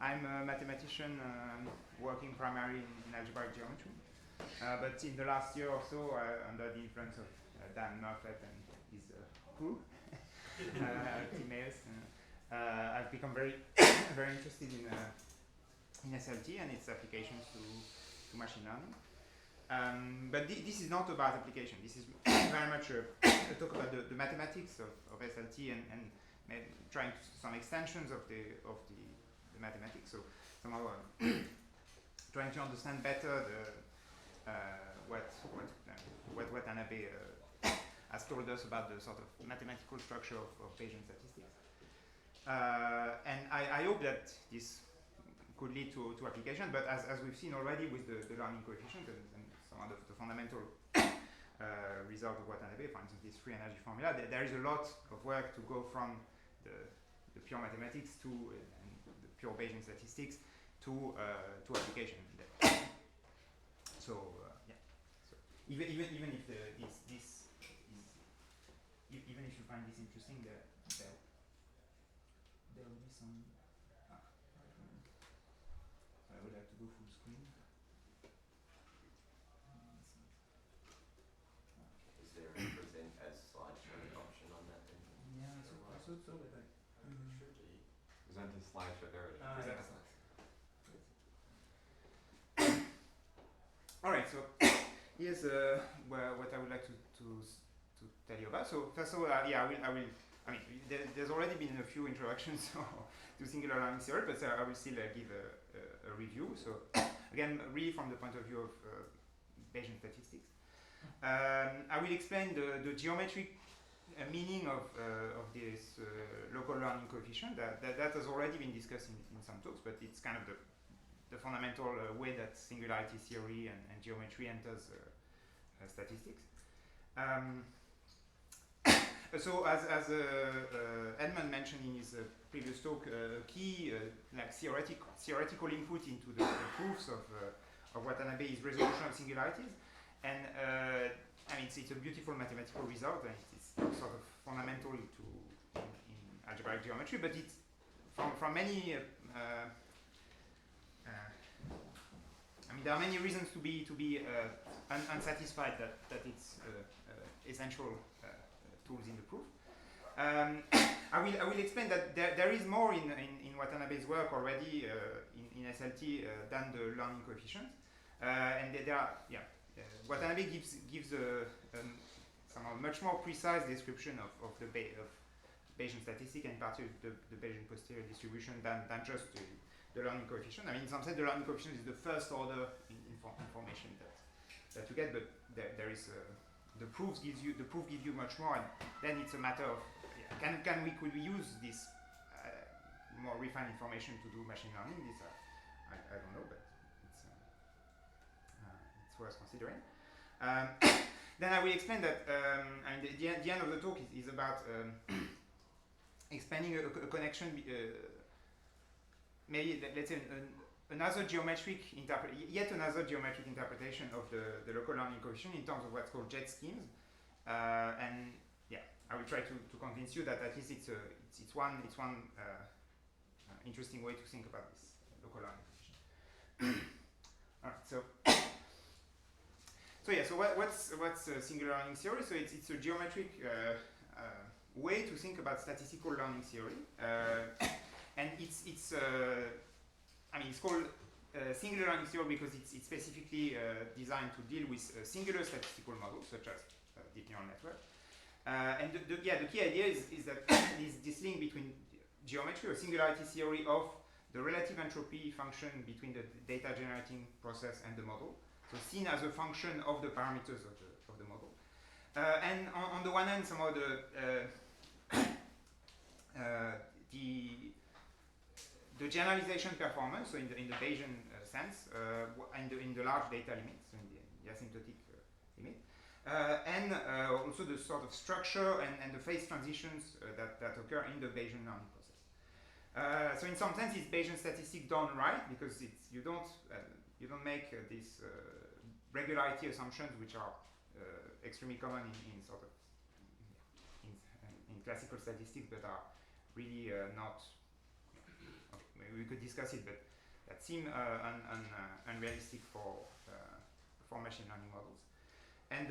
I'm a mathematician working primarily in algebraic geometry. But in the last year or so, under the influence of Dan Murphet and his crew, teammates, I've become very, very interested in SLT and its applications to machine learning. But this is not about application. This is very much a talk about the mathematics of SLT and trying to some extensions of the mathematics. So somehow trying to understand better what Anabe has told us about the sort of mathematical structure of Bayesian statistics. And I hope that this could lead to application, but as we've seen already with the learning coefficient and some of the fundamental result of what Anabe, for instance, this free energy formula, there is a lot of work to go from the pure mathematics to the pure Bayesian statistics to application. So yeah. So even if even if you find this interesting, there will be some. I would like to go full screen. Is there a present as slideshow option on that then? Yeah, I thought so, but should be. Present a slideshow there. Present a slide. All right, so here's what I would like to tell you about. So first of all, yeah, I will. I mean, there's already been a few introductions to singular learning theory, but I will still give a review. So again, really from the point of view of Bayesian statistics, I will explain the geometric meaning of this local learning coefficient. That has already been discussed in some talks, but it's kind of the fundamental way that singularity theory and geometry enters statistics. So as Edmund mentioned in his previous talk, key like theoretical input into the proofs of Watanabe is resolution of singularities, and I mean it's a beautiful mathematical result, and it's sort of fundamental in algebraic geometry, but it's from many. I mean, there are many reasons to be unsatisfied that it's essential tools in the proof. I will explain that there is more in Watanabe's work already in SLT than the learning coefficient, and there are Watanabe gives a somehow much more precise description of Bayesian statistic, and in particular the Bayesian posterior distribution than just the learning coefficient. I mean, in some sense, the learning coefficient is the first order information that you get, but there is the proof gives you much more, and then it's a matter of could we use this more refined information to do machine learning? This I don't know, but it's worth considering. Then I will explain that I mean, the end of the talk is about explaining a connection. Maybe let's say another geometric interpretation of the local learning coefficient in terms of what's called jet schemes, and yeah, I will try to convince you that at least it's one interesting way to think about this local learning coefficient. All right, so yeah, so what's singular learning theory? So it's a geometric way to think about statistical learning theory. And it's I mean, it's called singular learning theory because it's specifically designed to deal with singular statistical models such as deep neural network. And the key idea is that this link between geometry or singularity theory of the relative entropy function between the data generating process and the model, so seen as a function of the parameters of the model. And on the one hand, somehow the generalization performance, so in the Bayesian sense, in the large data limit, so in the asymptotic limit, and also the sort of structure and the phase transitions that occur in the Bayesian learning process. So in some sense, it's Bayesian statistics done right because you don't make these regularity assumptions which are extremely common in sort of in classical statistics, but are really not. Okay. we could discuss it, but that seem unrealistic for machine learning models. And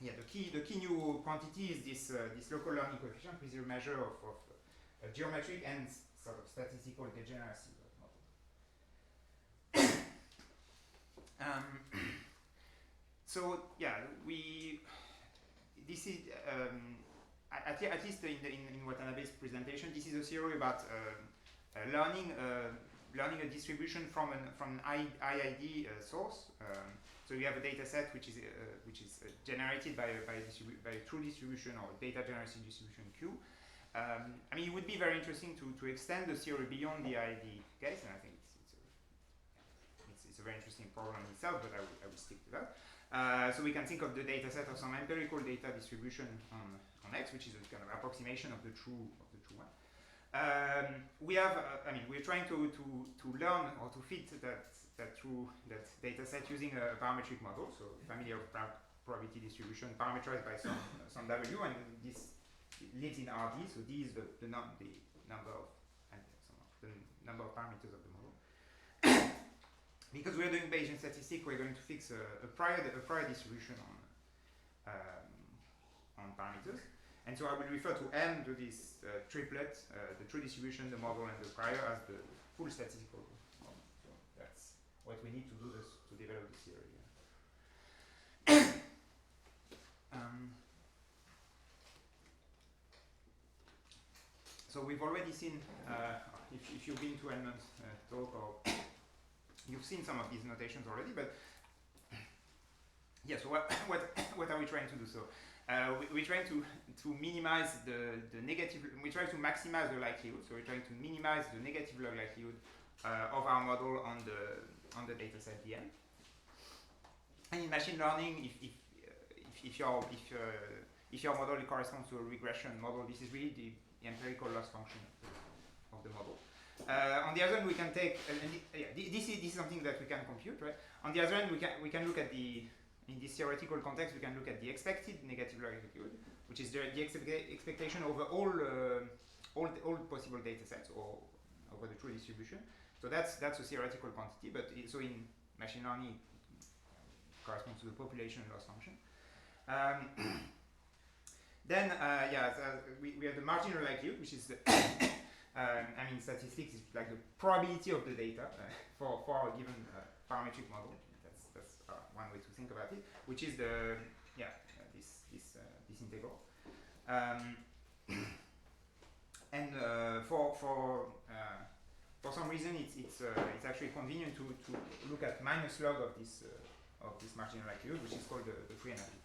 the key new quantity is this local learning coefficient, which is a measure of geometric and sort of statistical degeneracy of the model. So yeah, this is at least in Watanabe's presentation, this is a theory about learning a distribution from an IID source. So you have a data set which is generated by a true distribution or data generation distribution Q. I mean, it would be very interesting to extend the theory beyond the IID case, and I think it's a very interesting problem in itself, but I will stick to that. So we can think of the data set of some empirical data distribution on X, which is a kind of approximation of the true one. We have, we're trying to learn or to fit that data set using a parametric model, so family of probability distribution parameterized by some W, and this lives in RD. So D is the number of parameters of the model. Because we're doing Bayesian statistics, we're going to fix a prior distribution on parameters. And so I will refer to M, to this triplet, the true distribution, the model, and the prior as the full statistical model. So that's what we need to do to develop this theory. So we've already seen, if you've been to Edmund's talk, or you've seen some of these notations already, but yeah, so what are we trying to do? So we're trying to minimize the negative, we try to maximize the likelihood, so we're trying to minimize the negative log likelihood of our model on the data set DM. And in machine learning, if your model corresponds to a regression model, this is really the empirical loss function of the model. On the other hand, we can take this is something that we can compute, right? On the other hand, we can look at in this theoretical context, we can look at the expected negative log likelihood, which is the expectation over all possible data sets or over the true distribution. So that's a theoretical quantity, but so in machine learning it corresponds to the population loss function. Then we have the marginal likelihood, which is the statistics is like the probability of the data for a given parametric model. That's one way to think about it, which is this integral. And for some reason, it's actually convenient to look at minus log of this marginal likelihood, which is called the free energy.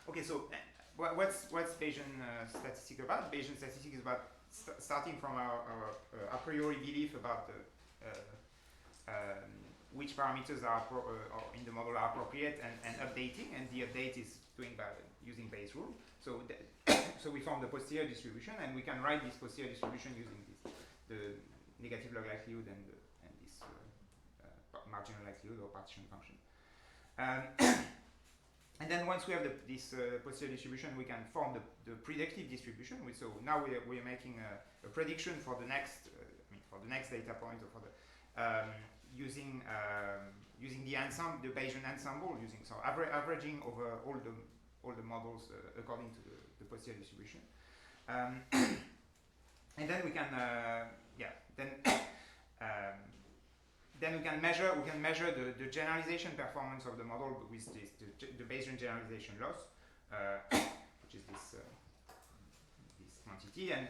Okay, so what's Bayesian statistic about? Bayesian statistic is about starting from our a priori belief about which parameters are in the model are appropriate and updating, and the update is doing by using Bayes rule. So so we form the posterior distribution, and we can write this posterior distribution using the negative log likelihood and this marginal likelihood or partition function. And then once we have this posterior distribution, we can form the predictive distribution. So now we are making a prediction for the next data point, or for the using the ensemble, the Bayesian ensemble, averaging over all the models according to the posterior distribution. And then we can then we can measure the generalization performance of the model with the Bayesian generalization loss, which is this quantity, and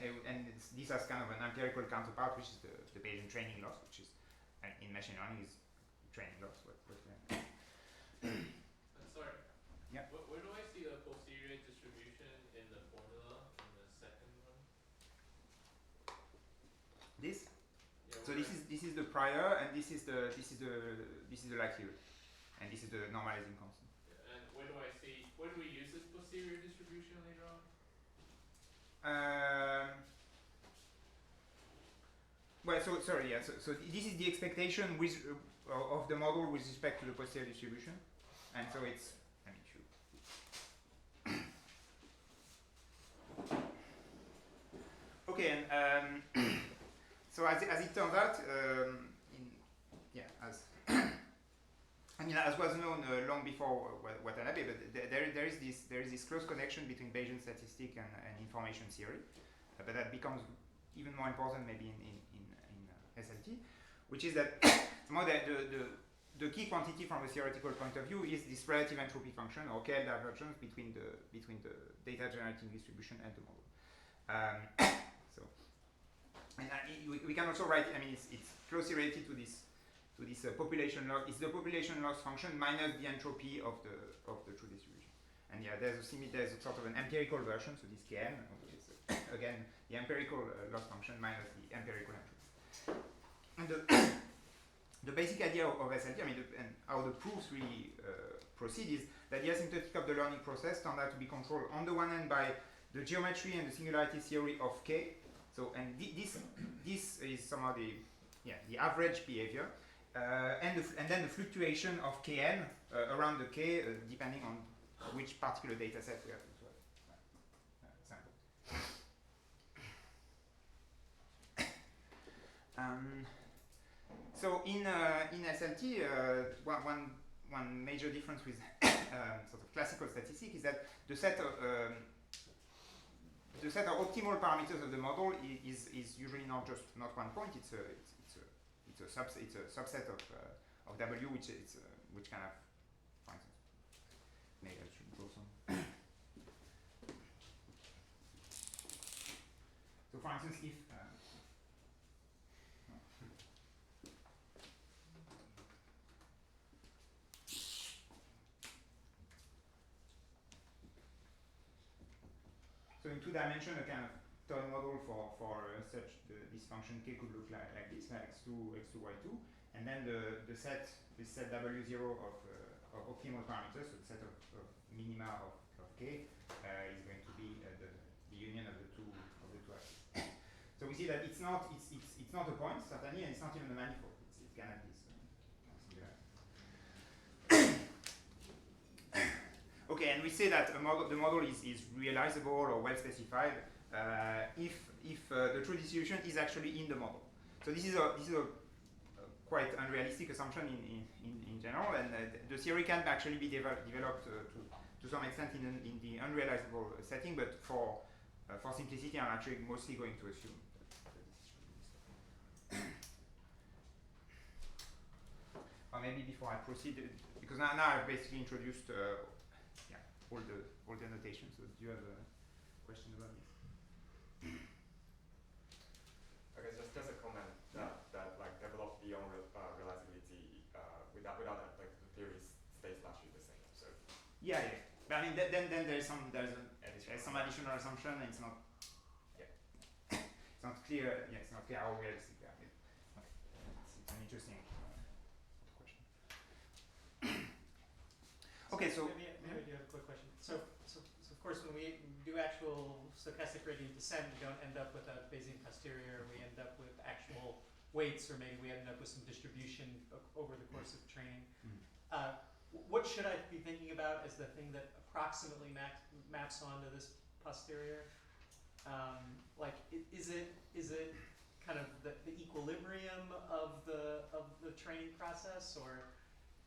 this has kind of an empirical counterpart, which is the Bayesian training loss, which is in machine learning is training loss. Sorry. Yeah. Where do I see the posterior distribution in the formula in the second one? This. Yeah, So this is the prior, and this is the likelihood, and this is the normalizing constant. And where do we use this posterior distribution later on? Well, so sorry, yeah. So this is the expectation of the model with respect to the posterior distribution, and so it's. So as it turns out, as was known long before Watanabe, but there is this close connection between Bayesian statistic and information theory, but that becomes even more important maybe in SLT, which is that the key quantity from a theoretical point of view is this relative entropy function or KL divergence between the data generating distribution and the model. We can also write. It's closely related to this population loss. It's the population loss function minus the entropy of the true distribution. And there's a sort of an empirical version. So this Kn is again the empirical loss function minus the empirical entropy. And the basic idea of SLT, and how the proofs really proceed, is that the asymptotic of the learning process turned out to be controlled on the one hand by the geometry and the singularity theory of K. So, and this is somehow the average behavior, and then the fluctuation of Kn around the K depending on which particular data set we have to sample. So in SLT, one major difference with sort of classical statistics is that the set of optimal parameters of the model is usually not one point. It's a subset of W, which kind of, for instance, maybe I should draw some. So for instance, if so in 2 dimensions, a kind of third model for this function K could look like this, like x2, y2, and then this set W0 of optimal parameters, so the set of minima of K is going to be the union of the two axes. So we see that it's not a point certainly, and it's not even a manifold. It's kind of this singularity. Okay, and we say that the model is realizable or well specified if the true distribution is actually in the model. So this is a quite unrealistic assumption in general, and the theory can actually be developed to some extent in the unrealizable setting, but for simplicity, I'm actually mostly going to assume. Or maybe before I proceed, because now I've basically introduced all the annotations. So do you have a question about this? Okay, just a comment that like develop beyond realizability without that, like the theory stays largely the same. So yeah. But then there's some additional assumption, and it's not it's not clear. Yeah, it's not clear how realistic they are. Okay. It's an interesting question. Okay, so maybe I do have a quick question. So of course, when we do actual stochastic gradient descent, we don't end up with a Bayesian posterior. We end up with actual weights, or maybe we end up with some distribution over the course of training. What should I be thinking about as the thing that approximately maps onto this posterior? Is it kind of the equilibrium of the training process, or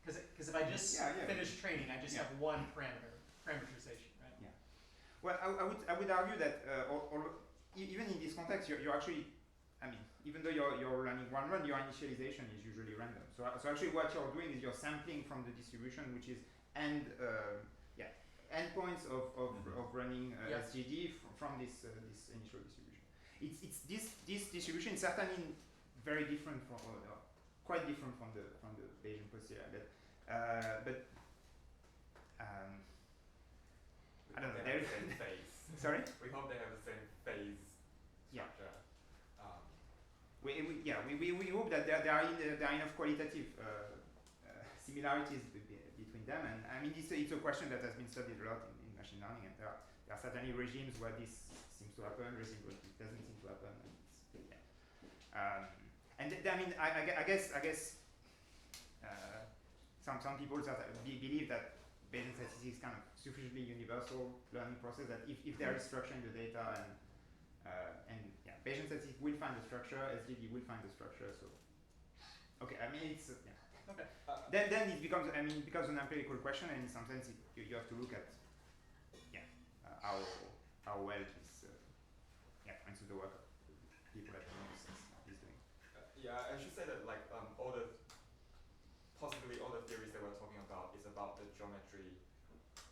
because if I just finish training, I just have one parameterization, right? Yeah. Well, I would argue that even in this context, you're actually, even though you're running one run, your initialization is usually random. So actually, what you're doing is you're sampling from the distribution, which is endpoints of running SGD from this initial distribution. It's this distribution is certainly very different from quite different from the Bayesian posterior, but I don't know. They have the same phase. Sorry? We hope they have the same phase structure. We hope that there are enough qualitative similarities between them, and it's a question that has been studied a lot in machine learning, and there are certainly regimes where this seems to happen, regimes where it doesn't seem to happen. I guess some people believe that Bayesian statistics is kind of sufficiently universal learning process that if there is structure in the data and Bayesian statistic will find the structure, SGD will find the structure. So okay, I mean it's yeah. Okay. Then it becomes it becomes an empirical question, and in some sense you have to look at how well this for instance the work of people at the is doing. Yeah, I should say that like possibly all the theories that we're talking about is about the geometry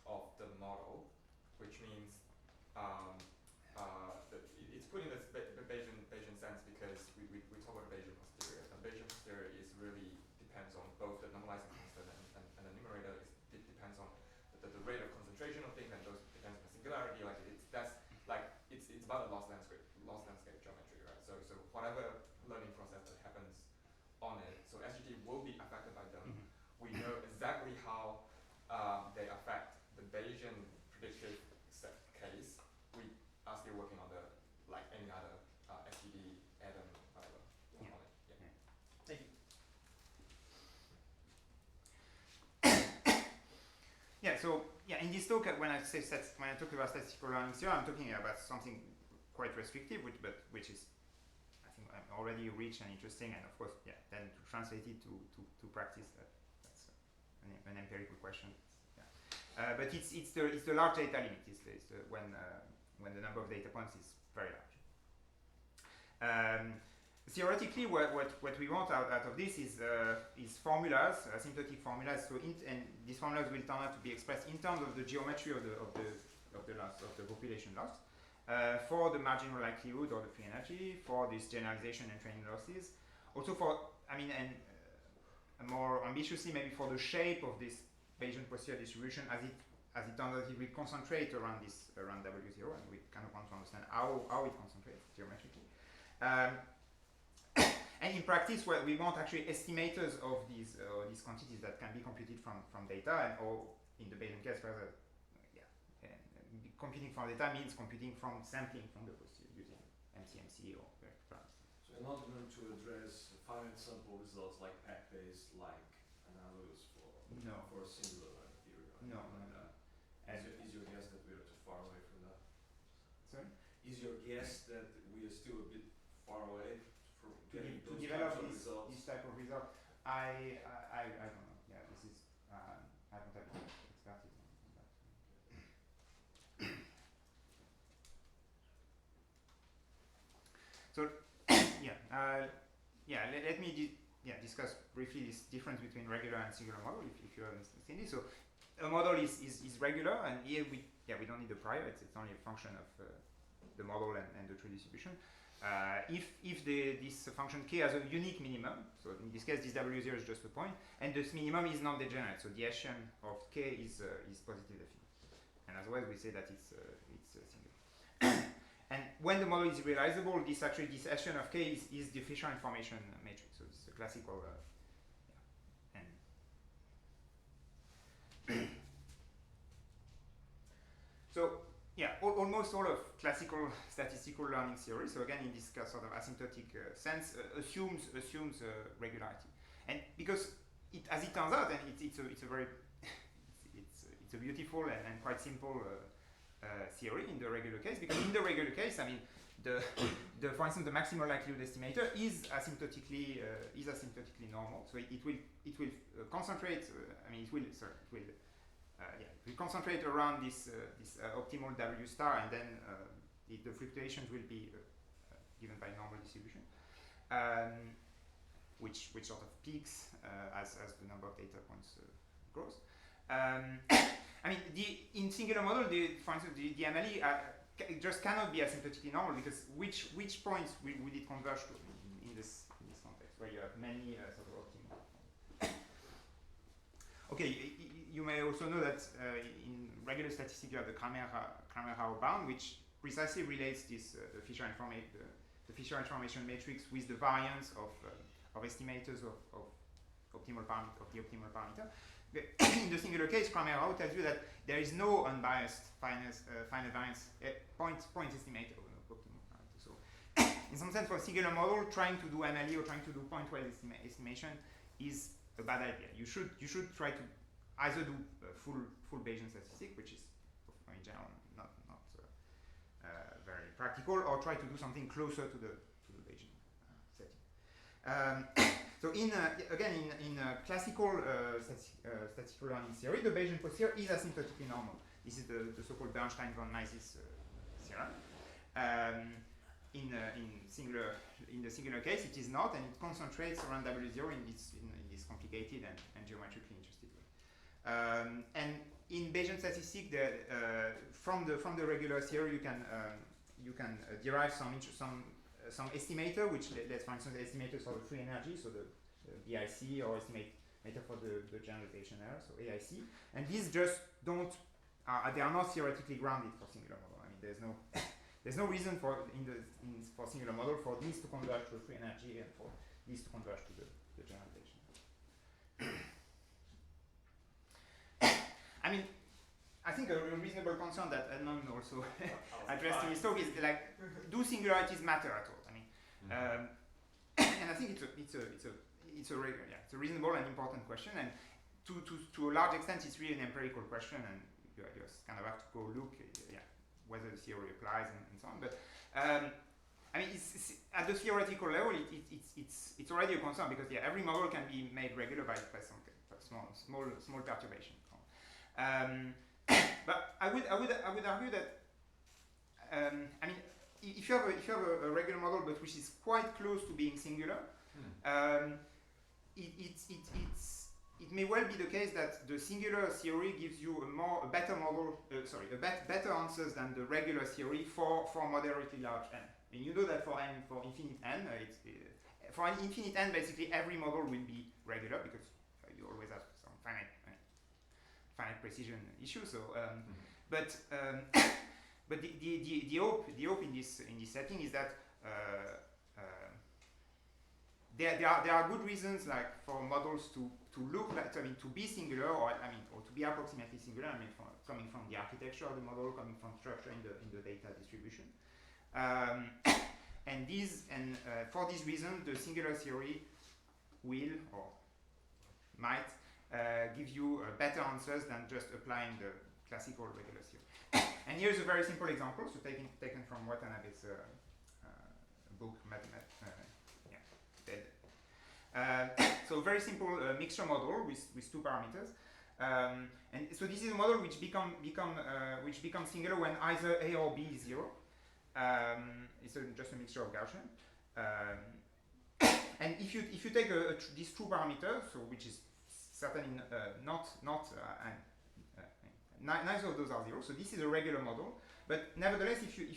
of the model, which means it's put in this Bayesian sense because we talk about Bayesian posterior. And Bayesian posterior is really depends on both the normalizing constant and the numerator. It depends on the rate of concentration of things, and those depends on the singularity. Like it's about the loss landscape geometry, right? So whatever learning process that happens on it, so SGT will be affected by them. Mm-hmm. We know exactly how they affect the Bayesian predictive case. We are still working on the like any other SGD, Adam, whatever you want to call it. Yeah. Thank you. So in this talk, when I talk about statistical learning theory, I'm talking about something quite restrictive, which is I think already rich and interesting, and of course, then to translate it to practice, that's an empirical question. But it's the large data limit. It's when the number of data points is very large. Theoretically, what we want out of this is formulas, asymptotic formulas. So and these formulas will turn out to be expressed in terms of the geometry of the loss of the population loss, for the marginal likelihood or the free energy, for this generalization and training losses. Also for and more ambitiously maybe for the shape of this Bayesian posterior distribution as it turns out it will concentrate around W0, and we kind of want to understand how it concentrates geometrically. And in practice, we want actually estimators of these quantities that can be computed from data, or in the Bayesian case, rather, computing from data means computing from sampling from the posterior using MCMC or various parameters. So you're not going to address finite sample results like pack-based analysis for singular theory, right? No. Is your guess that we are too far away from that? Sorry? Is your guess that we are still a bit far away from getting to those develop types of results? this type of result? I don't know. Yeah, this is I don't have expertise on that. So let me discuss briefly this difference between regular and singular model, if you haven't seen this. So a model is regular, and here we don't need a prior. It's only a function of the model and the true distribution. If this function k has a unique minimum, so in this case this W0 is just a point, and this minimum is non-degenerate, so the Hessian of k is positive definite, and otherwise we say that it's singular. And when the model is realizable, this Hessian of k is the Fisher information matrix, so it's a classical So almost all of classical statistical learning theory, so again in this sort of asymptotic sense, assumes regularity, and because as it turns out, and it's a very it's a beautiful and quite simple theory in the regular case, because in the regular case, for instance the maximal likelihood estimator is asymptotically normal, so it will concentrate. We concentrate around this optimal W star, and then the fluctuations will be given by normal distribution, which sort of peaks as the number of data points grows. In singular model, for instance, the MLE it just cannot be asymptotically normal, because which points will it converge to in this context where you have many sort of optimal. Okay. You may also know that in regular statistics you have the Kramer-Rao bound, which precisely relates this the Fisher information matrix with the variance of estimators of optimal parameter of the optimal parameter. In the singular case, Kramer-Rao tells you that there is no unbiased finite variance point estimator of optimal parameter. So, in some sense, for a singular model, trying to do MLE or trying to do point-wise estimation is a bad idea. You should try to either do full Bayesian statistic, which is in general not very practical, or try to do something closer to the Bayesian setting. So again in classical statistical learning theory, the Bayesian posterior is asymptotically normal. This is the so-called Bernstein-von Mises theorem. In the singular case, it is not, and it concentrates around W0 in this complicated and geometrically interesting way. And in Bayesian statistics, from the regular theory, you can derive some estimator, which let's for instance estimators for the free energy, so the BIC, or estimator for the generalization error, so AIC. And these just don't they are not theoretically grounded for singular model. I mean, there's no reason for singular model for these to converge to free energy and for these to converge to the generalization. I mean, I think a reasonable concern that Edmond also addressed in his talk is like, do singularities matter at all? I mean, and I think it's a reasonable and important question, and to a large extent, it's really an empirical question, and you just kind of have to go look, whether the theory applies and so on. But I mean, it's at the theoretical level, it's already a concern, because every model can be made regular by some small perturbation. But I would argue that I mean, if you have a regular model but which is quite close to being singular, it may well be the case that the singular theory gives you better answers than the regular theory for moderately large n. And you know that for infinite n, for an infinite n, basically every model will be regular, because you always have some finite precision issue. So, but the hope in this setting is that there are good reasons, like, for models to look like, to be singular, or to be approximately singular. I mean, coming from the architecture of the model, coming from structure in the data distribution, and for this reason, the singular theory will or might give you better answers than just applying the classical regular theory. And here's a very simple example, so taken from Watanabe's book, so very simple mixture model with two parameters, and so this is a model which becomes singular when either A or B is 0. It's just a mixture of Gaussian, and if you take these two parameters, so which is certainly neither of those are 0, so this is a regular model. But nevertheless, if you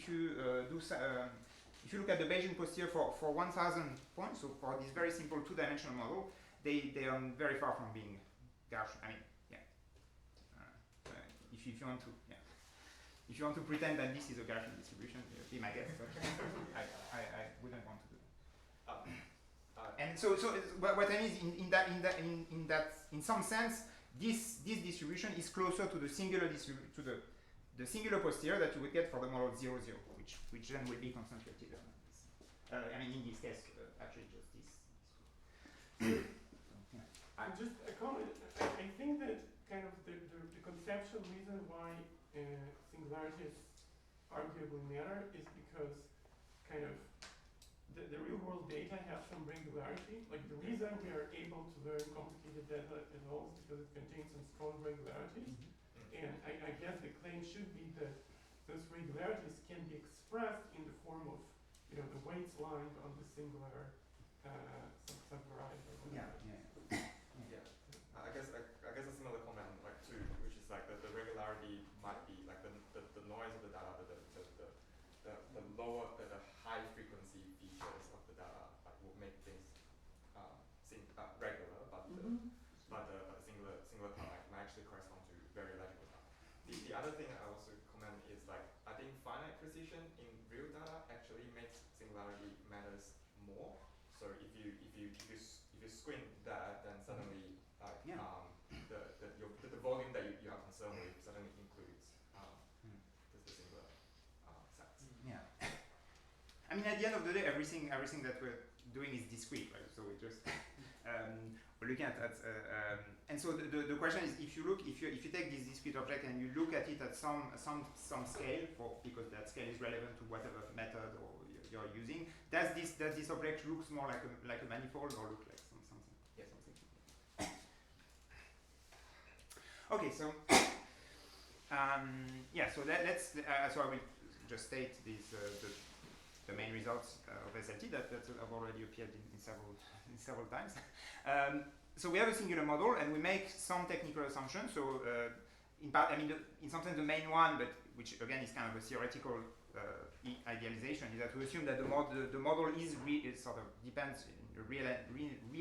look at the Bayesian posterior for 1000 points, so for this very simple two-dimensional model, they are very far from being Gaussian. I mean, if you want to pretend that this is a Gaussian distribution, be my guest. But I wouldn't want to do that. And so what I mean is in some sense, this distribution is closer to the singular the singular posterior that you would get for the model 0, 0, which then will be concentrated on this. I mean, in this case, actually just this. Just a comment. I think that kind of the conceptual reason why singularities arguably matter is because kind of the real world data have some regularity. Like, the reason we are able to learn complicated data at all is because it contains some strong regularities. And I guess the claim should be that those regularities can be expressed in the form of, the weights lined on the singular subvariety or whatever. I guess a similar comment, like, too, which is like the regularity might be like the noise of the data, the lower, the high frequency features of the data, like, will make things regular, but the singular part might actually correspond to very legible data. The other thing I also comment is, like, I think finite precision in real data actually makes singularity matters more. So if you squint that, then suddenly the volume that you are concerned with suddenly includes the singular sets. Yeah. I mean, at the end of the day, everything that we're doing is discrete, right? So we just we're looking at and so the question is, if you take this discrete object and you look at it at some scale, because that scale is relevant to whatever method or you're using, does this object looks more like a manifold or look like something? Yeah, something. Okay, so so let's so I will just state these the main results of SLT that have already appeared in several times. So we have a singular model and we make some technical assumptions. So in some sense the main one, but which again is kind of a theoretical idealization, is that we assume that the model is sort of depends in a real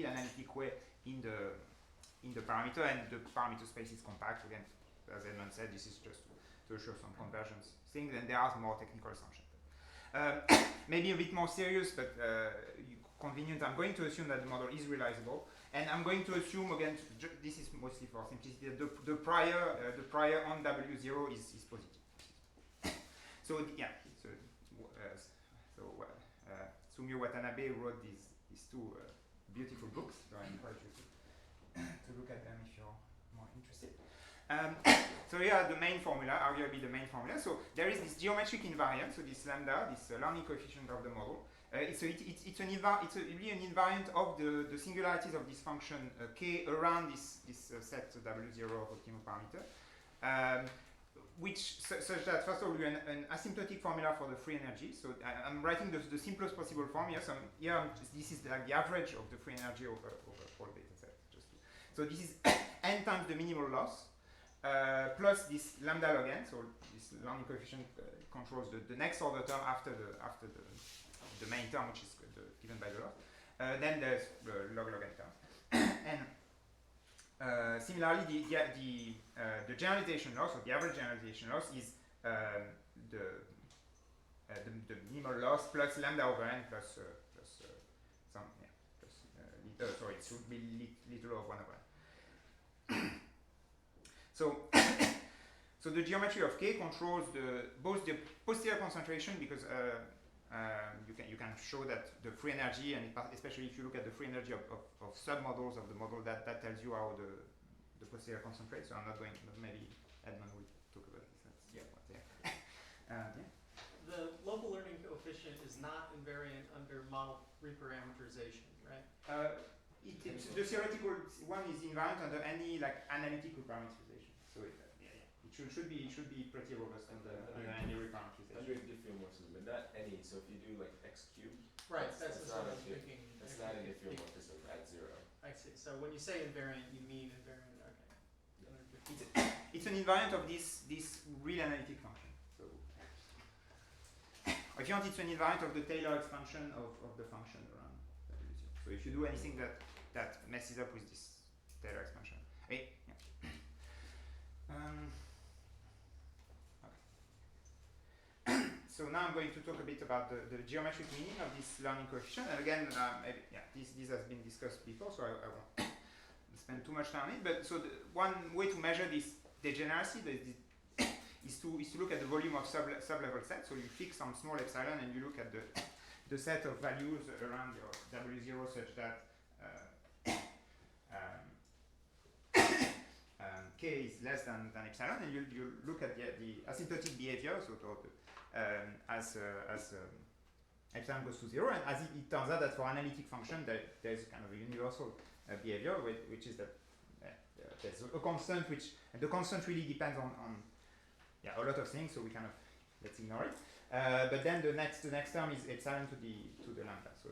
analytic way in the parameter, and the parameter space is compact. Again, as Edmund said, this is just to show some convergence things, and there are more technical assumptions. Maybe a bit more serious, but convenient. I'm going to assume that the model is realizable, and I'm going to assume again. This is mostly for simplicity. That the prior on W0 is positive. So yeah. Sumio Watanabe wrote these two beautiful books. So I encourage you to look at them if you're more interested. So here are the main formula, arguably the main formula. So there is this geometric invariant, so this lambda, this learning coefficient of the model. It's really an invariant of the singularities of this function k around this set W0 of optimal parameter, which such that first of all we have an asymptotic formula for the free energy. So I'm writing the simplest possible form here. So here this is like the average of the free energy over all data sets. So this is n times the minimal loss. Plus this lambda log n, so this learning coefficient controls the next order term after the main term, which is given by the loss. Then there's the log n term. And similarly, the generalization loss, or the average generalization loss, is the minimal loss plus lambda over n plus sorry, it should be little of 1 over n. So the geometry of K controls both the posterior concentration, because you can show that the free energy, and especially if you look at the free energy of submodels of the model, that tells you how the posterior concentrates. So I'm not going. Maybe Edmund will talk about this. The local learning coefficient is not invariant under model reparameterization, right? The theoretical one is invariant under any analytical parameterization. So it should be pretty robust under any reparameterization. Under diffeomorphism, but not any. So if you do x cubed, right? That's what I was thinking. That's not a diffeomorphism at 0. I see. So when you say invariant, you mean invariant. Okay. It's an invariant of this real analytic function. So if you want, it's an invariant of the Taylor expansion of the function around W0. So if you do anything that messes up with this Taylor expansion. Okay. So now I'm going to talk a bit about the geometric meaning of this learning coefficient. And again, this has been discussed before, so I won't spend too much time on it. But so one way to measure this degeneracy is to look at the volume of sub-level sets. So you fix some small epsilon and you look at the set of values around your W0 such that k is less than epsilon, and you look at the asymptotic behavior, so as epsilon goes to 0, and as it turns out that for analytic function there's kind of a universal behavior, which is that there's a constant, and the constant really depends on a lot of things, so we kind of let's ignore it. But then the next term is epsilon to the lambda, so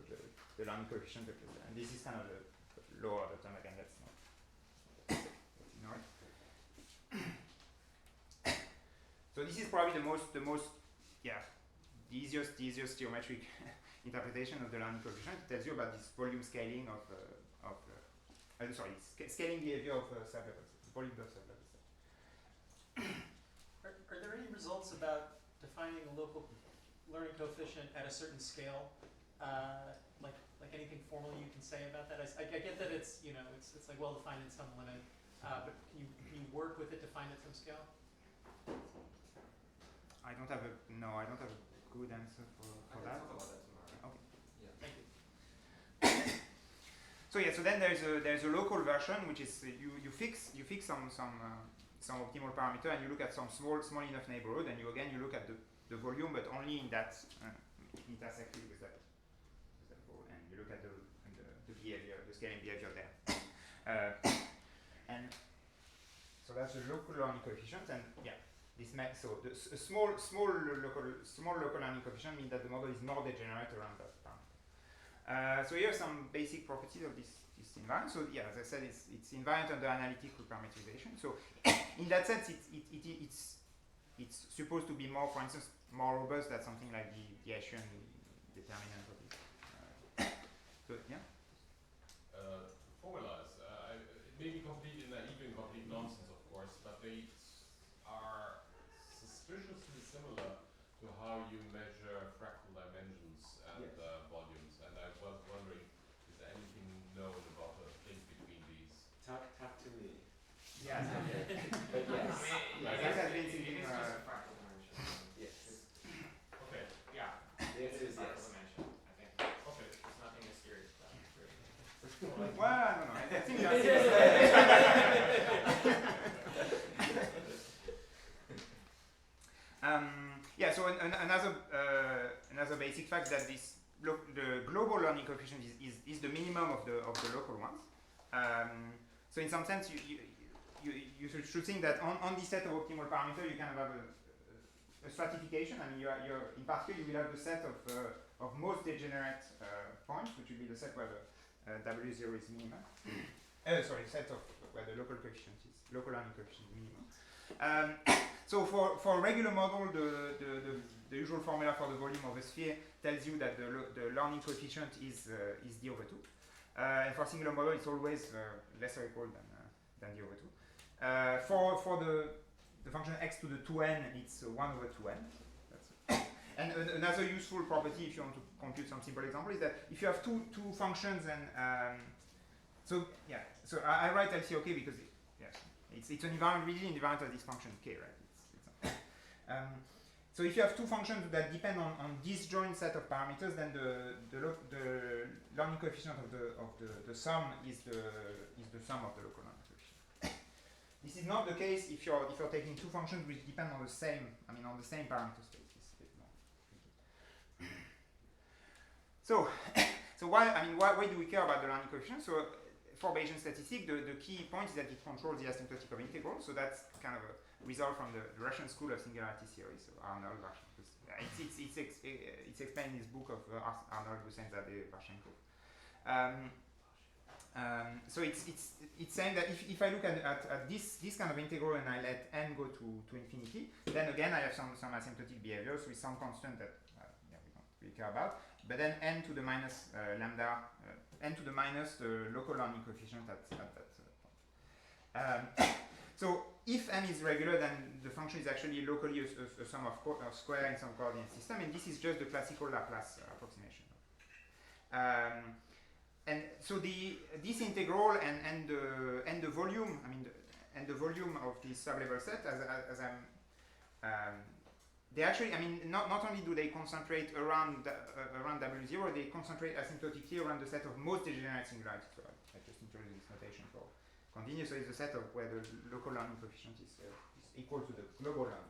the learning coefficient, and this is kind of the lower order term. Again, let's ignore it. So this is probably the easiest geometric interpretation of the learning coefficient. It tells you about this volume scaling scaling behavior of sublevels, volume of sublevels. Are there any results about defining a local learning coefficient at a certain scale? Like anything formal you can say about that? I get that it's like well defined in some limit, but can you work with it defined at some scale? I don't have a good answer for that. Talk about that tomorrow. Okay. Yeah. Thank you. So yeah, so then there's a local version which is you fix some optimal parameter and you look at some small enough neighborhood and you look at the volume but only in that intersected with that ball, and you look at the behavior, the scaling behavior there. And so that's the local learning coefficient, and yeah, this makes so a small local learning coefficient means that the model is more degenerate around that parameter. So here are some basic properties of this invariant. So yeah, as I said, it's invariant under analytical parameterization. So in that sense, it's supposed to be more, for instance, more robust than something like the Hessian determinant of it. So yeah. Formulas. It may be complete nonsense, of course, but they are suspiciously similar to how you measure fractal dimensions and volumes. And I was wondering, is there anything known about the link between these? Talk to me. Yes. But yes. That has been It thinking. is just a fractal dimension. Yes. Okay. Yeah. The It answer is is fractal yes. dimension, I think. Okay. There's nothing mysterious about it, really. Well, I don't know. I think that's yeah. So another basic fact that the global learning coefficient is the minimum of the local ones. So in some sense, you should think that on this set of optimal parameters, you kind of have a stratification. I mean, you're in particular you will have the set of most degenerate points, which will be the set where the W0 is minimum. Set of where the local learning coefficient is minimum. So for a regular model, the usual formula for the volume of a sphere tells you that the learning coefficient is d over 2. And for singular model, it's always less or equal than d over 2. For the function x to the 2n, it's 1 over 2n. And another useful property, if you want to compute some simple example, is that if you have two functions and so I write LCOK because it's an invariant, really invariant of this function k, right? So if you have two functions that depend on disjoint set of parameters, then the learning coefficient of the sum is the sum of the local learning coefficient. This is not the case if you're taking two functions which depend on the same parameter space. So why do we care about the learning coefficient? So for Bayesian statistics, the key point is that it controls the asymptotic of integrals. So that's kind of a result from the Russian school of singularity theory. So Arnold, it's explained in this book of Arnold Vashenko. So it's saying that if I look at this kind of integral and I let n go to infinity, then again I have some asymptotic behaviors with some constant that we don't really care about. But then n to the minus lambda, n to the minus the local learning coefficient at that. So if n is regular, then the function is actually locally a sum of square in some coordinate system, and this is just the classical Laplace approximation. And so this integral and the volume, the volume of this sublevel set, as I'm they actually, not only do they concentrate around W0, they concentrate asymptotically around the set of most degenerate singularities. So I just introduced this notation for convenience. So it's the set of where the local learning coefficient is equal to the global learning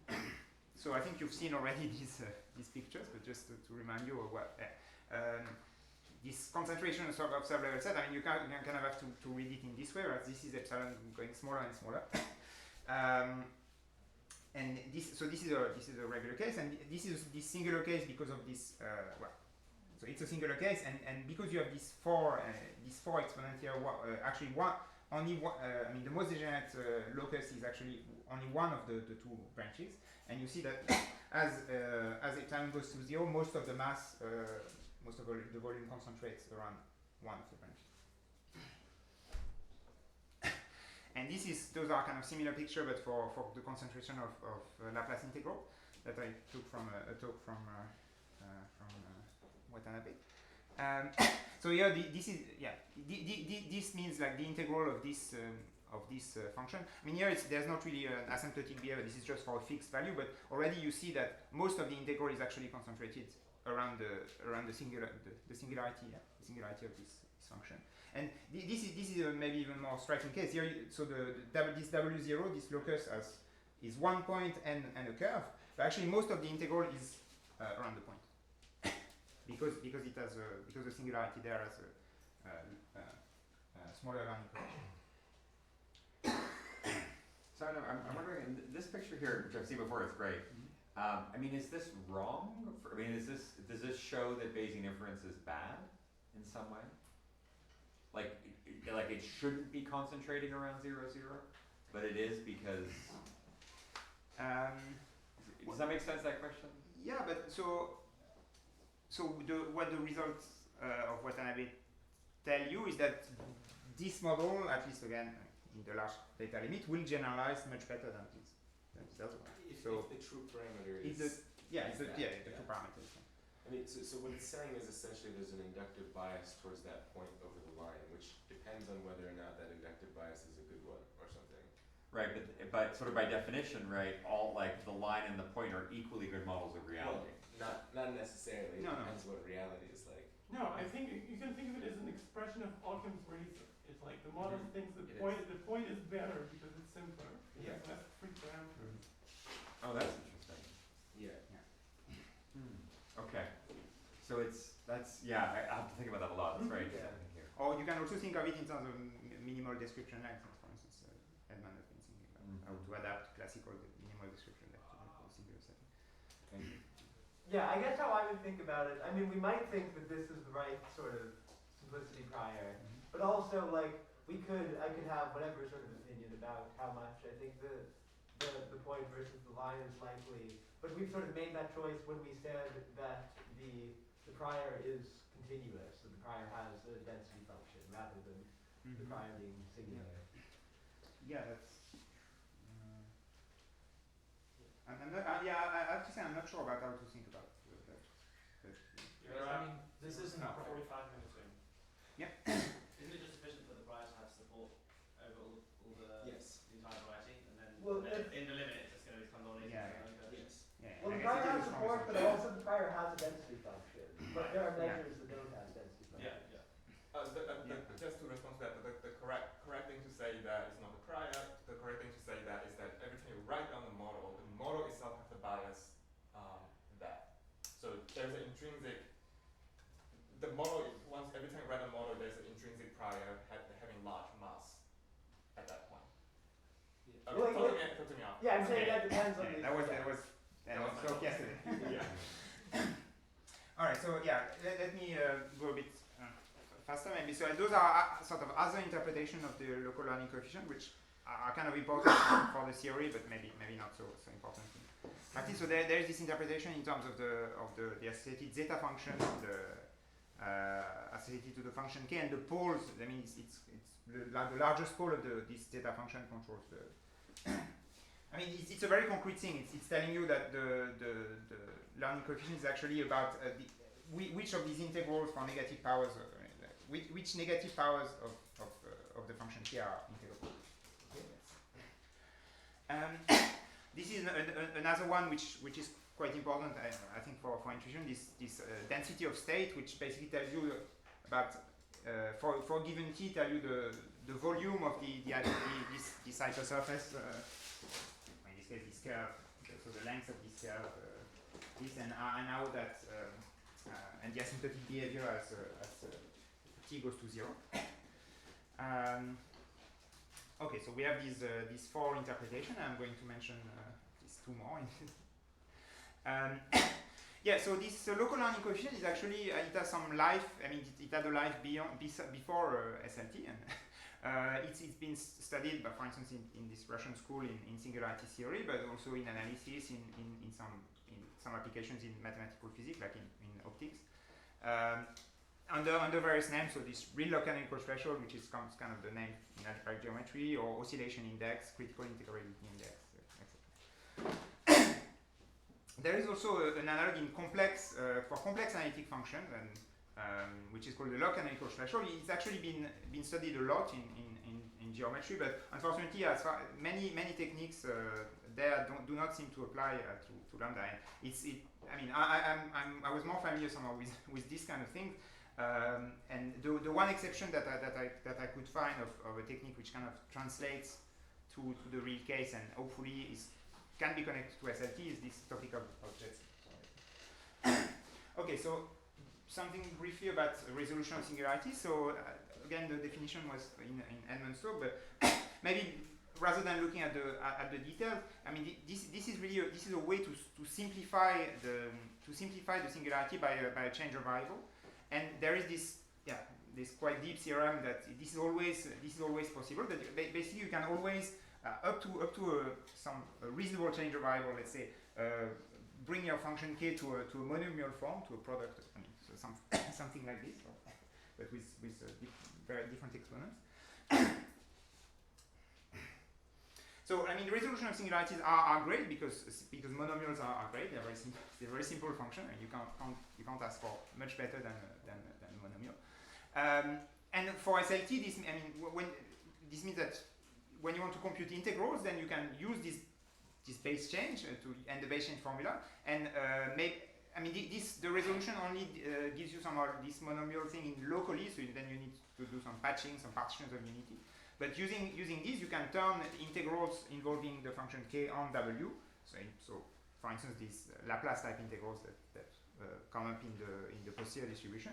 coefficient. So I think you've seen already these pictures, but just to remind you of what this concentration of sublevel set. You kind of have to read it in this way, right? This is epsilon going smaller and smaller. And this is a regular case, and this is this singular case because of this. So it's a singular case, and because you have these four exponents here. The most degenerate locus is actually only one of the two branches, and you see that as epsilon goes to 0, most of the mass, most of the volume concentrates around one of the branches. And those are kind of similar picture, but for the concentration of Laplace integral that I took from a talk from Watanabe. So here this means like the integral of this function. Here there's not really an asymptotic behavior. This is just for a fixed value, but already you see that most of the integral is actually concentrated around the singularity, the singularity of this function. And this is a maybe even more striking case here. So this W0, this locus is one point and a curve, but actually most of the integral is around the point because it has because the singularity there has a smaller Lehalleur coefficient. So I'm wondering, in this picture here, which I've seen before, it's great. I mean, is this wrong? Does this show that Bayesian inference is bad in some way? Like it shouldn't be concentrating around 0, 0, but it is because. Does that make sense? That question? Yeah, but what the results of Watanabe tell you is that this model, at least again in the large data limit, will generalize much better than this other one. If the true parameter is the true parameters. I mean, so what it's saying is essentially there's an inductive bias towards that point over the line, which depends on whether or not that inductive bias is a good one or something. Right, but sort of by definition, right, all like the line and the point are equally good models of reality. Well, not necessarily. No, it depends what reality is like. No, I think you can think of it as an expression of Occam's razor. It's like the model thinks the point is better because it's simpler. It has less free parameters. Oh, that's interesting. Yeah. Okay. So I have to think about that a lot. That's very interesting here. Or you can also think of it in terms of minimal description length, for instance. Edmund has been thinking about how to adapt classical minimal description length to a singular setting. Thank you. Yeah, I guess how I would think about it, I mean, we might think that this is the right sort of simplicity prior, but also, like, I could have whatever sort of opinion about how much I think the point versus the line is likely, but we've sort of made that choice when we said that the prior is continuous, so the prior has a density function rather than the prior being singular. Yeah, that's. I have to say I'm not sure about how to think about that. I mean, this isn't 45 minutes in. Yep. Isn't it just sufficient for the prior to have support over all the entire variety, and then in the limit it's just going to become non-linear? Well, the prior has support, but also the prior has a density function. But there are measures that don't have density function. Just to respond to that, the correct thing to say that is not the prior. The correct thing to say that is that every time you write down the model itself has a bias there. So there's an intrinsic. The model every time you write a model, there's an intrinsic prior having large mass at that point. Talk to me out. Yeah, I'm saying that depends on the. That was so yesterday. All right, so let me go a bit faster maybe. So those are sort of other interpretation of the local learning coefficient, which are kind of important for the theory, but maybe not so important in practice. So there is this interpretation in terms of the associated zeta function, associated to the function k, and the poles. I mean, it's the largest pole of this zeta function controls the. I mean, it's a very concrete thing. It's telling you that the learning coefficient is actually about which of these integrals for negative powers, which negative powers of the function k are integrable. This is another one which is quite important, I think, for intuition. This density of state, which basically tells you about for a given t, tell you the volume of this hypersurface. In this case, this curve. So the length of this curve, and now that and the asymptotic behavior as t goes to 0. Okay, so we have these four interpretations. I'm going to mention these two more. So this local learning coefficient is actually it has some life. I mean, it had a life before SLT, and it's been studied, for instance, in this Russian school in singularity theory, but also in analysis, in some applications in mathematical physics, like in optics. Under various names, so this real log-canonical threshold, which is kind of the name in algebraic geometry, or oscillation index, critical integrability index, etc. There is also an analog in for complex analytic functions, and which is called the log-canonical threshold. It's actually been studied a lot in geometry, but unfortunately, as far many techniques there do not seem to apply to lambda. And I was more familiar somehow with this kind of thing. And the one exception that I could find of a technique which kind of translates to the real case and hopefully can be connected to SLT is this topic of objects. Okay, so something briefly about resolution of singularity. So again, the definition was in Edmund's talk, but maybe rather than looking at the details, I mean this is really a way to simplify the singularity by a change of variable. And there is this quite deep theorem that this is always possible. That basically you can always up to some reasonable change of variable, let's say, bring your function k to a monomial form, to a product. I mean, so something like this, but with very different exponents. So I mean, the resolution of singularities are great because monomials are great. They're very simple function, and you can't ask for much better than a monomial. And for SLT, this means that when you want to compute integrals, then you can use this base change and the base change formula, and the resolution only gives you some this monomial thing in locally, so then you need to do some patching, some partitions of unity. But using this, you can turn integrals involving the function k on w. So for instance, these Laplace type integrals that come up in the posterior distribution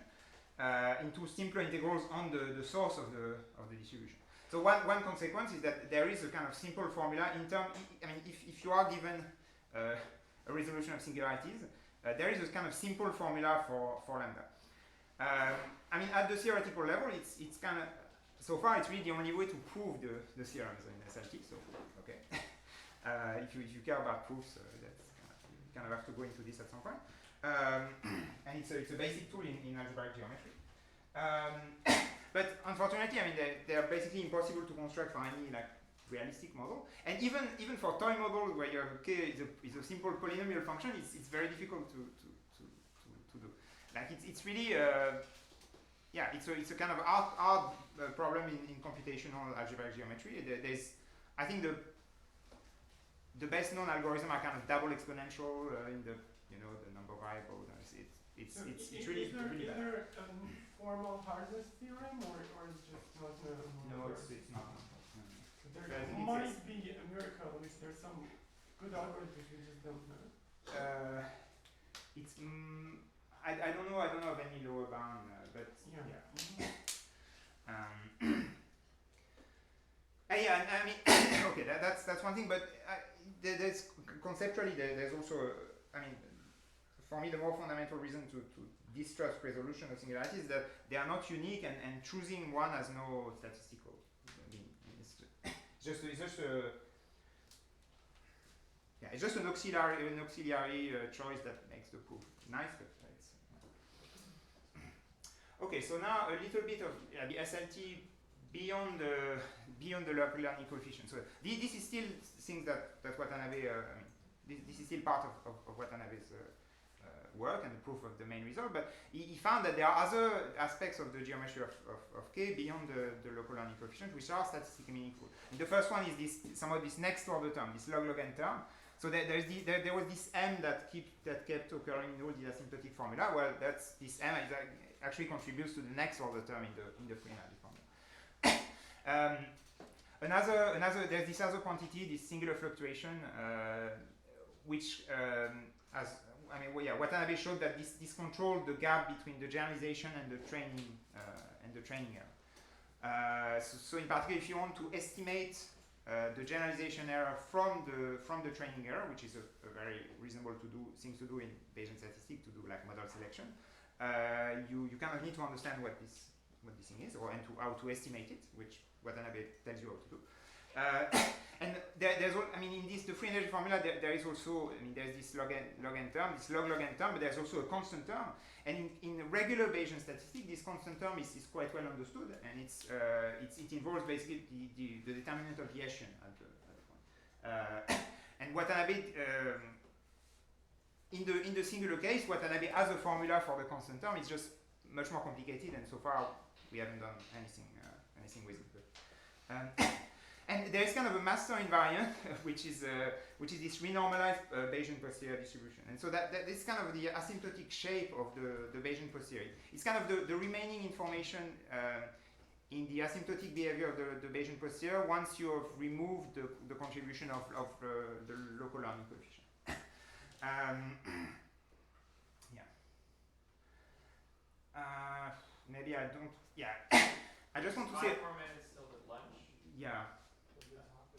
into simpler integrals on the source of the distribution. So one consequence is that there is a kind of simple formula in terms. I mean, if you are given a resolution of singularities, there is a kind of simple formula for lambda. I mean, at the theoretical level, it's kind of so far it's really the only way to prove the theorems in SLT. So okay, if you care about proofs, you kind of have to go into this at some point. And it's a basic tool in algebraic geometry. But unfortunately, I mean, they're basically impossible to construct for any realistic model. And even for toy models where you have k is a simple polynomial function, it's very difficult to do. Like it's really it's a kind of hard problem in computational algebraic geometry. I think the best known algorithm are kind of double exponential in the number of variables. It's really bad. Is there a formal hardness theorem or it's just not known? No, it's not. There might be a miracle if there's some good algorithm we just don't know. I don't know of any lower bound, but yeah. I mean, okay, that's one thing, but there's conceptually there's also for me the more fundamental reason to distrust resolution of singularities is that they are not unique, and choosing one has no statistical. It's just an auxiliary choice that makes the proof nice, but it's okay. So now a little bit of the SLT beyond the Lehalleur coefficient. So this is still things that Watanabe. This is still part of Watanabe's work and the proof of the main result. But he found that there are other aspects of the geometry of K beyond the Lehalleur coefficient which are statistically meaningful. And the first one is this next order term, this log n term. So there was this m that kept occurring in all the asymptotic formula. Well, this m actually contributes to the next order term in the free energy formula. There's this other quantity, this singular fluctuation, which Watanabe showed that this controlled the gap between the generalization and the training error. So in particular, if you want to estimate the generalization error from the training error, which is a very reasonable thing to do in Bayesian statistics, to do like model selection, you kind of need to understand what this thing is, and how to estimate it, which Watanabe tells you how to do. And there's in the free energy formula there is also there's this log n term, this log n term, but there's also a constant term. And in regular Bayesian statistics, this constant term is quite well understood, and it involves basically the determinant of the Hessian at the point. And Watanabe in the singular case, Watanabe has a formula for the constant term. It's just much more complicated, and so far we haven't done anything with it. And there is kind of a master invariant, which is this renormalized Bayesian posterior distribution. And so that is kind of the asymptotic shape of the Bayesian posterior. It's kind of the remaining information in the asymptotic behavior of the Bayesian posterior once you have removed the contribution of the local learning coefficient. Maybe I don't. Yeah, I just want to say. Format is still at lunch. Yeah.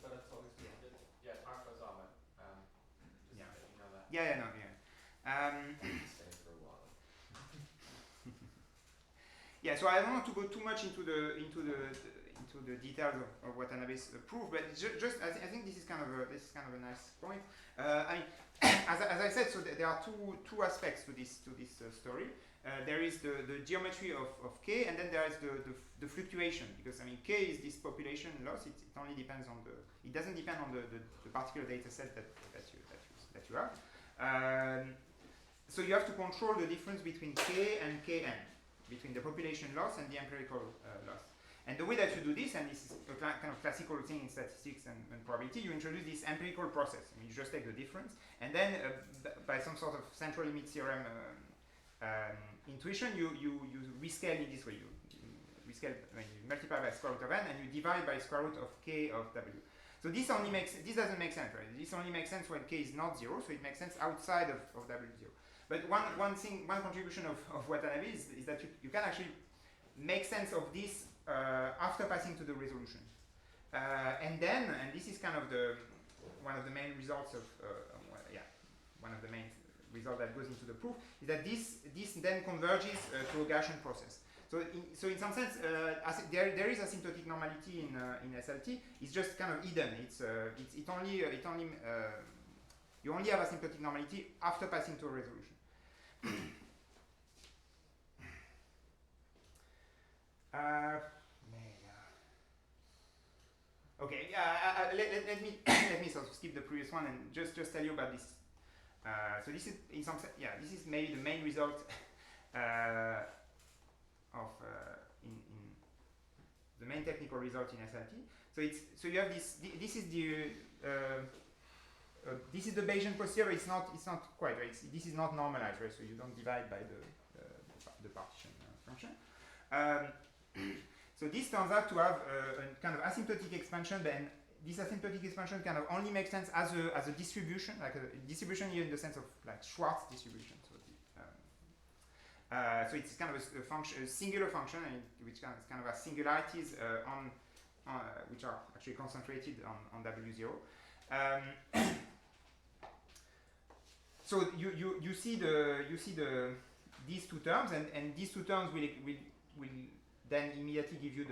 But that's always good. Yeah, talk about Zalman. Just Yeah. so you know that. Yeah, no, yeah. Stay for a while. Yeah, so I don't want to go too much into the details of what Watanabe's proof, but just I think this is kind of a nice point. I mean, as I said, so there are two aspects to this story. There is the geometry of K, and then there is the fluctuation, because I mean K is this population loss. It only depends on it doesn't depend on the particular data set that you have. So you have to control the difference between K and Kn, between the population loss and the empirical loss. And the way that you do this, and this is a kind of classical thing in statistics and probability, you introduce this empirical process. I mean, you just take the difference, and then by some sort of central limit theorem intuition, you rescale in this way. You rescale when you multiply by square root of n, and you divide by square root of k of w. So this doesn't make sense, right? This only makes sense when k is not 0, so it makes sense outside of w0. But one contribution of Watanabe is that you can actually make sense of this after passing to the resolution. And this is kind of one of the main results of one of the main result that goes into the proof, is that this then converges to a Gaussian process. So in some sense, there is asymptotic normality in SLT. It's just kind of hidden. You only have asymptotic normality after passing to a resolution. Okay. Let me sort of skip the previous one and just tell you about this. So this is in some sense, this is maybe the main result of in the main technical result in SLT. So you have this. This is the Bayesian posterior. It's not quite right. This is not normalized, right? So you don't divide by the partition function. So this turns out to have a kind of asymptotic expansion, and this asymptotic expansion kind of only makes sense as a distribution, like a distribution here in the sense of like Schwartz distribution. So it's kind of a function, a singular function, which kind of has singularities which are actually concentrated on W0. So you see these two terms, and these two terms will then immediately give you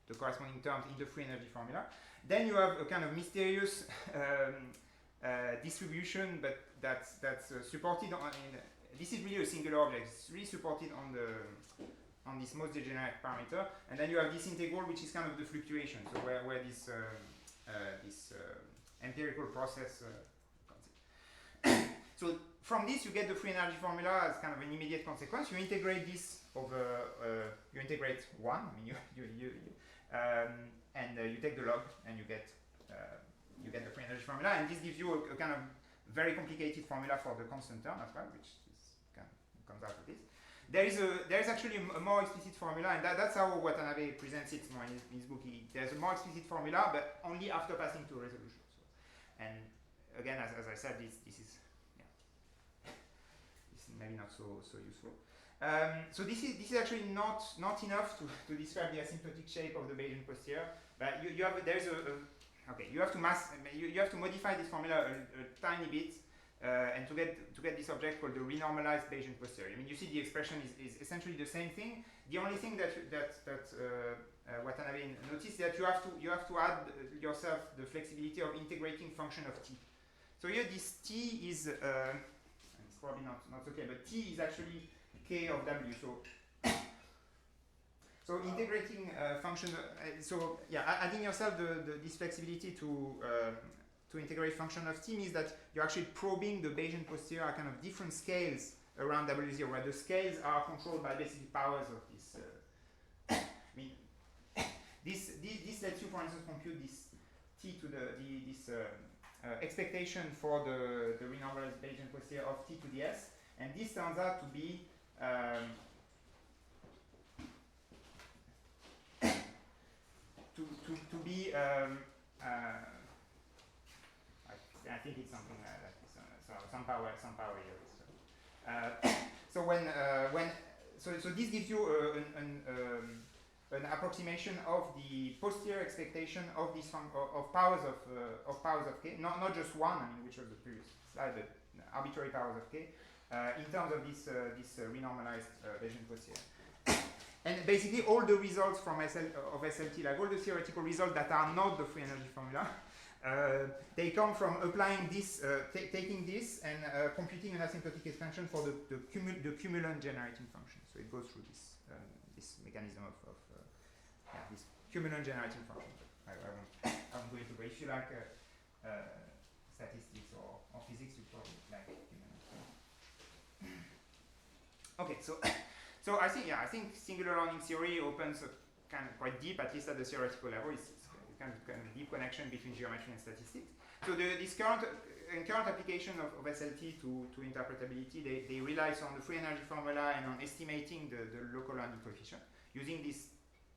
the corresponding terms in the free energy formula. Then you have a kind of mysterious distribution, but that's supported on. This is really a singular object. It's really supported on this most degenerate parameter, and then you have this integral, which is kind of the fluctuation. So where this empirical process comes in. So from this, you get the free energy formula as kind of an immediate consequence. You integrate this over. You integrate 1. I mean, and you take the log, and you get the free energy formula, and this gives you a kind of very complicated formula for the constant term as well, which comes out of this. There is actually a more explicit formula, and that's how Watanabe presents it more in his book. There's a more explicit formula, but only after passing to a resolution. So, and again, as I said, this is maybe not so useful. So this is actually not enough to describe the asymptotic shape of the Bayesian posterior. But you have to modify this formula a tiny bit, and to get this object called the renormalized Bayesian posterior. I mean, you see the expression is essentially the same thing. The only thing that Watanabe noticed is that you have to add yourself the flexibility of integrating function of t. So here this t is it's probably not okay, but t is actually k of w. So integrating functions. Adding yourself this flexibility to integrate function of t means that you're actually probing the Bayesian posterior at kind of different scales around W0, where the scales are controlled by basically powers of this. I mean, this lets you, for instance, compute this t to this expectation for the renormalized Bayesian posterior of t to the s, and this turns out to be to be I think it's something like that. So some power here. So this gives you an approximation of the posterior expectation of this of powers of k, not just one. I mean, which was the previous slide, but arbitrary powers of k, in terms of this renormalized Bayesian posterior. And basically, all the results from SLT, like all the theoretical results that are not the free energy formula, they come from applying this, taking this and computing an asymptotic expansion for the cumulant generating function. So it goes through this this mechanism of this cumulant generating function. I'm going to go. If you like statistics or physics, you probably like cumulant. Okay, so I think singular learning theory opens kind of quite deep, at least at the theoretical level. It's kind of deep connection between geometry and statistics. So this current application of SLT to interpretability, they rely on the free energy formula and on estimating the local learning coefficient using this,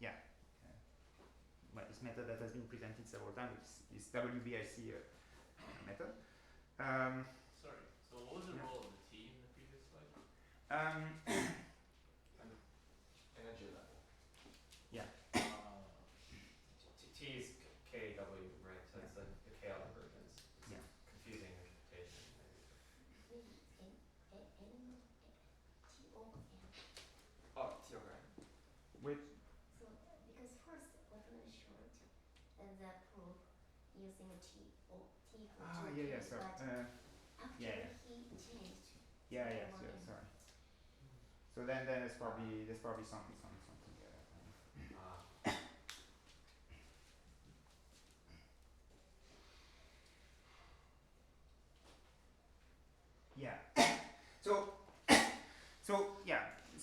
this method that has been presented several times, this WBIC method. Sorry, so what was the role of the T in the previous slide? Energy level. Yeah. T is KW, right? So it's the KL divergence. Yeah. Confusing interpretation. Oh, T over N. Which? So, because first Pepin showed the proof using T for sorry. after he changed. Sorry. So then there's probably something.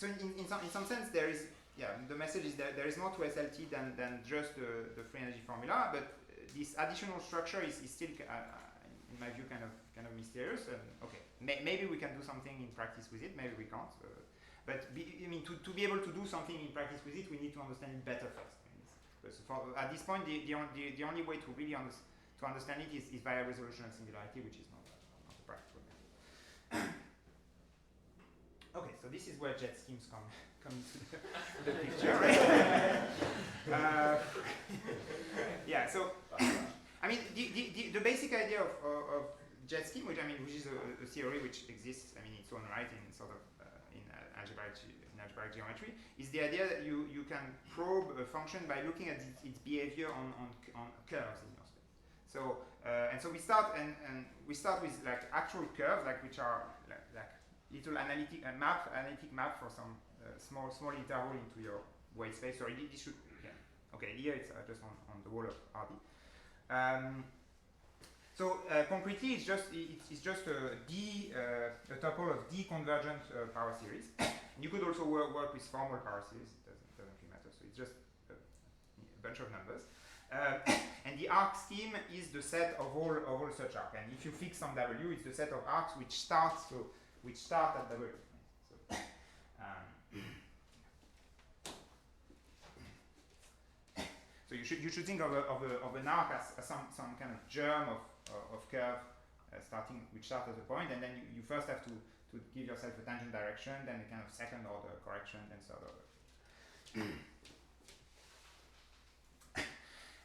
So in some sense there is the message is that there is more to SLT than just the free energy formula, but this additional structure is still in my view kind of mysterious. And maybe we can do something in practice with it, maybe we can't. But to be able to do something in practice with it, we need to understand it better first. Because at this point, the only way to really understand it is via resolution and singularity, which is not a practical method. Okay, so this is where jet schemes come into the picture, right? So I mean, the basic idea of jet scheme, which is a theory which exists, in its own right in sort of in algebraic geometry, is the idea that you can probe a function by looking at its behavior on curves in your space. So so we start with like actual curves, like which are like little analytic map for some small interval into your weight space. So this should here it's just on the wall of RD. Concretely, it's just a tuple of D convergent power series. You could also work with formal power series. It doesn't really matter. So it's just a bunch of numbers. And the arc scheme is the set of all such arcs. And if you fix some W, it's the set of arcs which start at W. So you should think of an arc as some kind of germ of curve which starts at a point, and then you first have to give yourself a tangent direction, then a kind of second order correction, then third order.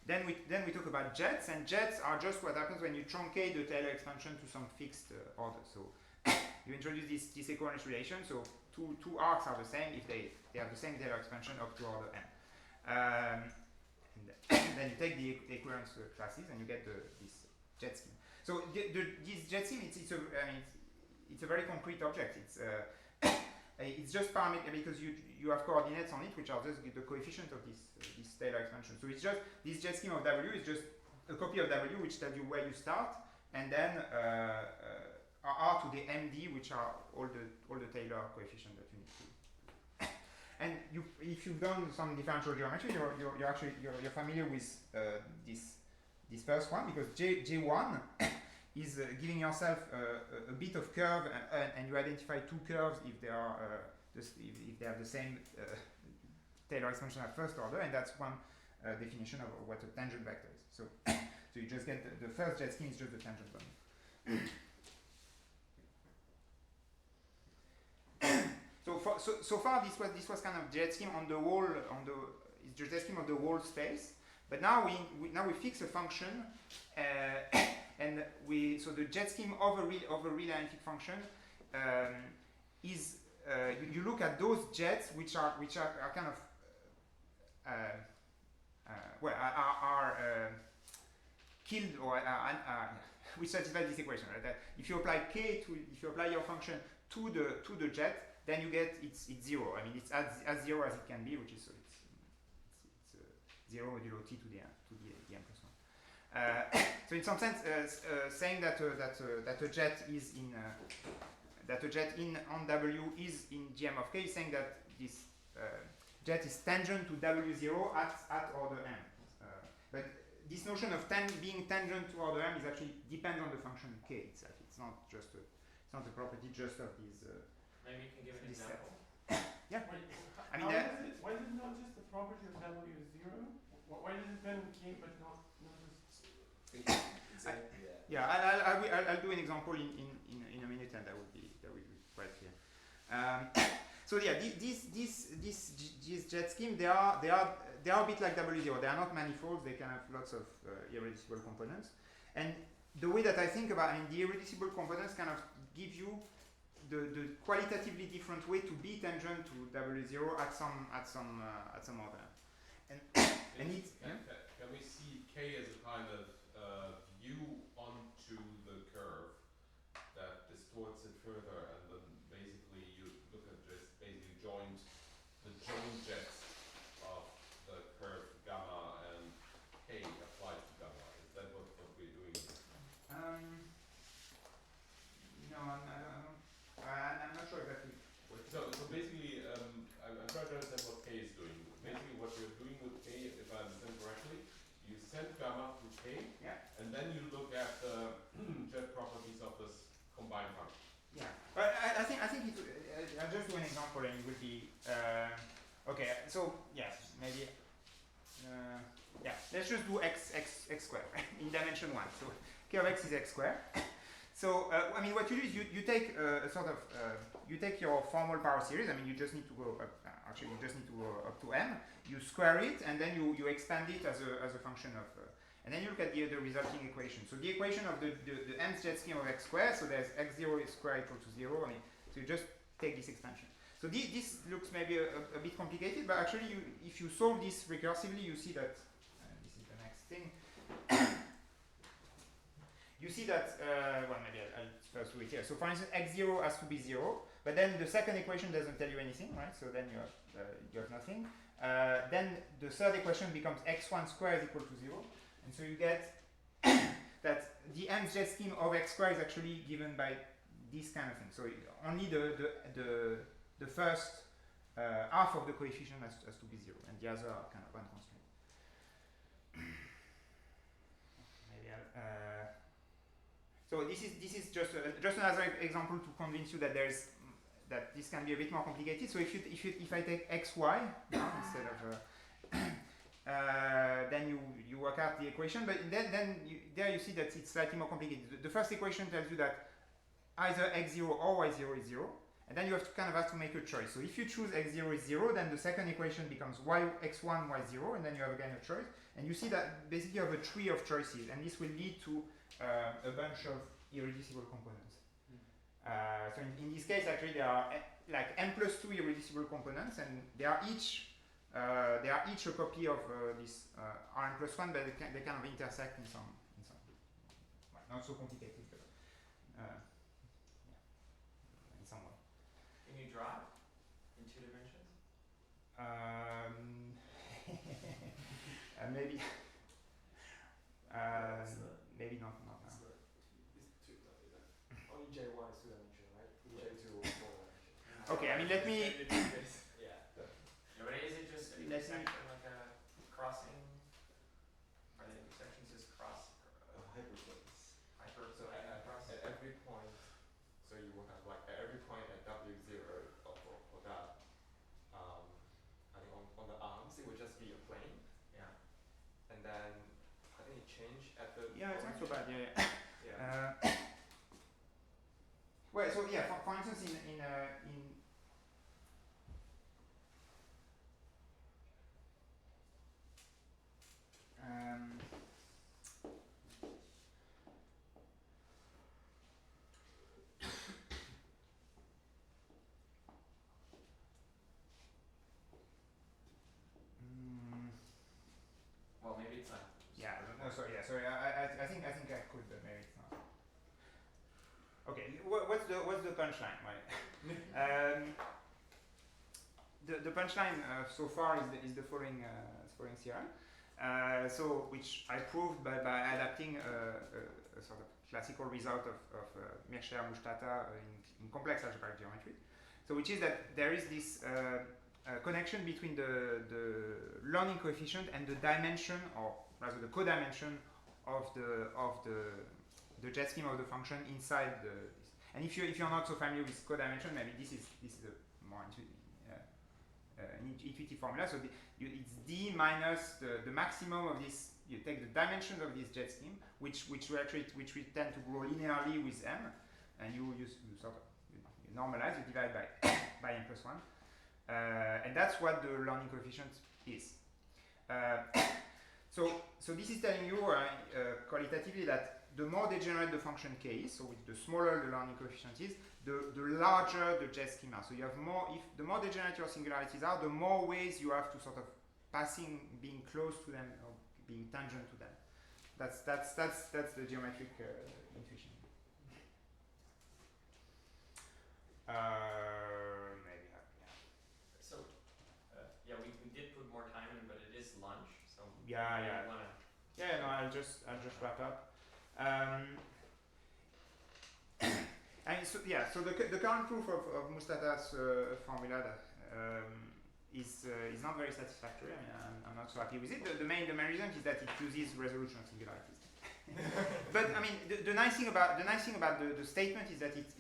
Then we talk about jets, and jets are just what happens when you truncate the Taylor expansion to some fixed order. So you introduce this equivalence relation. So two arcs are the same if they have the same Taylor expansion up to order n. And then you take the equivalence classes and you get this jet scheme. So this jet scheme, it's a very concrete object. It's just parameter because you have coordinates on it which are just the coefficient of this Taylor expansion. So it's just this jet scheme of W is just a copy of W which tells you where you start, and then R to the MD, which are all the Taylor coefficients that you need to. And if you've done some differential geometry, you're familiar with this first one, because J1 is giving yourself a bit of curve, and you identify two curves if they are if they have the same Taylor expansion at first order, and that's one definition of what a tangent vector is. So, so you just get the first jet scheme is just the tangent one. So far this was kind of jet scheme on the whole it's jet scheme of the whole space. But now we fix a function, and so the jet scheme of a real analytic function is you look at those jets which are kind of killed or which satisfy this equation, right? That if you apply if you apply your function to the jet, then you get it's zero. I mean it's as zero as it can be, which is so it's 0 modulo t to the n plus 1. So in some sense, saying that a jet is in that a jet in on W is in gm of k is saying that this jet is tangent to W0 at order m. But this notion of being tangent to order m is actually depends on the function k itself. It's not just it's not a property just of these. Maybe you can give an example. Yeah. Wait, I mean, why is it not just the property of W0? Why does it depend on k but not just? Yeah, I'll do an example in a minute, and that will be quite clear. So yeah, these jet scheme they are a bit like W0. They are not manifolds. They can have lots of irreducible components. And the way that I think about, the irreducible components kind of give you the qualitatively different way to be tangent to W0 at some order. And can we see K as a kind of view onto the curve that distorts it further, and then basically you look at just basically the joint jets of the curve gamma and K applied to gamma? Is that what we're doing? No, I'm not sure exactly. So basically, I'm trying to understand what K is doing. Basically, what you're doing with K, if I understand correctly, you send gamma through K, and then you look at the jet properties of this combined function. Yeah, but I think I'll just do an example, and it will be okay. So yes, maybe let's just do x squared in dimension 1. So k of x is x squared. So what you do is you take a sort of you take your formal power series. You just need to go up. Actually, you just need to go up to m. You square it, and then you expand it as a function of. And then you look at the resulting equation. So the equation of the mth jet scheme of x squared. So there's x0 is square equal to 0. So you just take this expansion. So this looks maybe a bit complicated, but actually, if you solve this recursively, you see that this is the next thing. You see that, maybe I'll first do it here. So for instance, x0 has to be 0, but then the second equation doesn't tell you anything, right? So then you have nothing. Then the third equation becomes x1 squared is equal to 0. And so you get that the mth jet scheme of x squared is actually given by this kind of thing. So only the first half of the coefficient has to be 0, and the other are kind of unconstrained. Maybe so this is just another example to convince you that that this can be a bit more complicated. So if I take xy instead of then you work out the equation, but then there you see that it's slightly more complicated. The first equation tells you that either x0 or y0 is 0, and then you have to make a choice. So if you choose x0 is 0, then the second equation becomes x1 y0, and then you have again a choice. And you see that basically you have a tree of choices, and this will lead to a bunch of irreducible components. So in this case, actually, there are like n plus 2 irreducible components, and they are each a copy of this Rn plus 1, but they kind of intersect in some not so complicated, but in some way. Can you draw it in 2 dimensions? Maybe. Maybe not now. Only J1 Okay, I mean, let me. Yeah. But is it just an intersection, like a crossing? Are the intersections just cross? Hyperplanes. So at every point, so you will have like at every point at W0 for that, I think on the arms it would just be a plane. Yeah. And then I think it changed at the Yeah, it's not so bad. Yeah. yeah. Well, so yeah, for instance, in Well, maybe it's not. yeah, no, sorry, yeah, sorry. I think I could, but maybe it's not. Okay, what's the punchline? Right. The punchline so far is the following theorem. So which I proved by adapting a sort of classical result of Mirscher-Mushtata in complex algebraic geometry. So which is that there is this connection between the learning coefficient and the dimension, or rather the codimension of the jet scheme of the function inside the. And if you're not so familiar with codimension, maybe this is a more intuitive formula. So it's d minus the maximum of this. You take the dimension of this jet scheme, which we tend to grow linearly with m, and you sort of you normalize, you divide by n plus 1, and that's what the learning coefficient is. So this is telling you qualitatively that the more degenerate the function k is, so the smaller the learning coefficient is, the larger the jet scheme are. So you have more, if the more degenerate your singularities are, the more ways you have to sort of being close to them or being tangent to them. That's the geometric intuition. Maybe. Yeah. So, yeah, we did put more time in, but it is lunch, so yeah. Wanna Yeah, no, I'll just wrap up. And so the current proof of Mushtata's formula that is not very satisfactory. I mean, I'm not so happy with it. The main reason is that it uses resolution singularities. But I mean, the nice thing about the statement is that it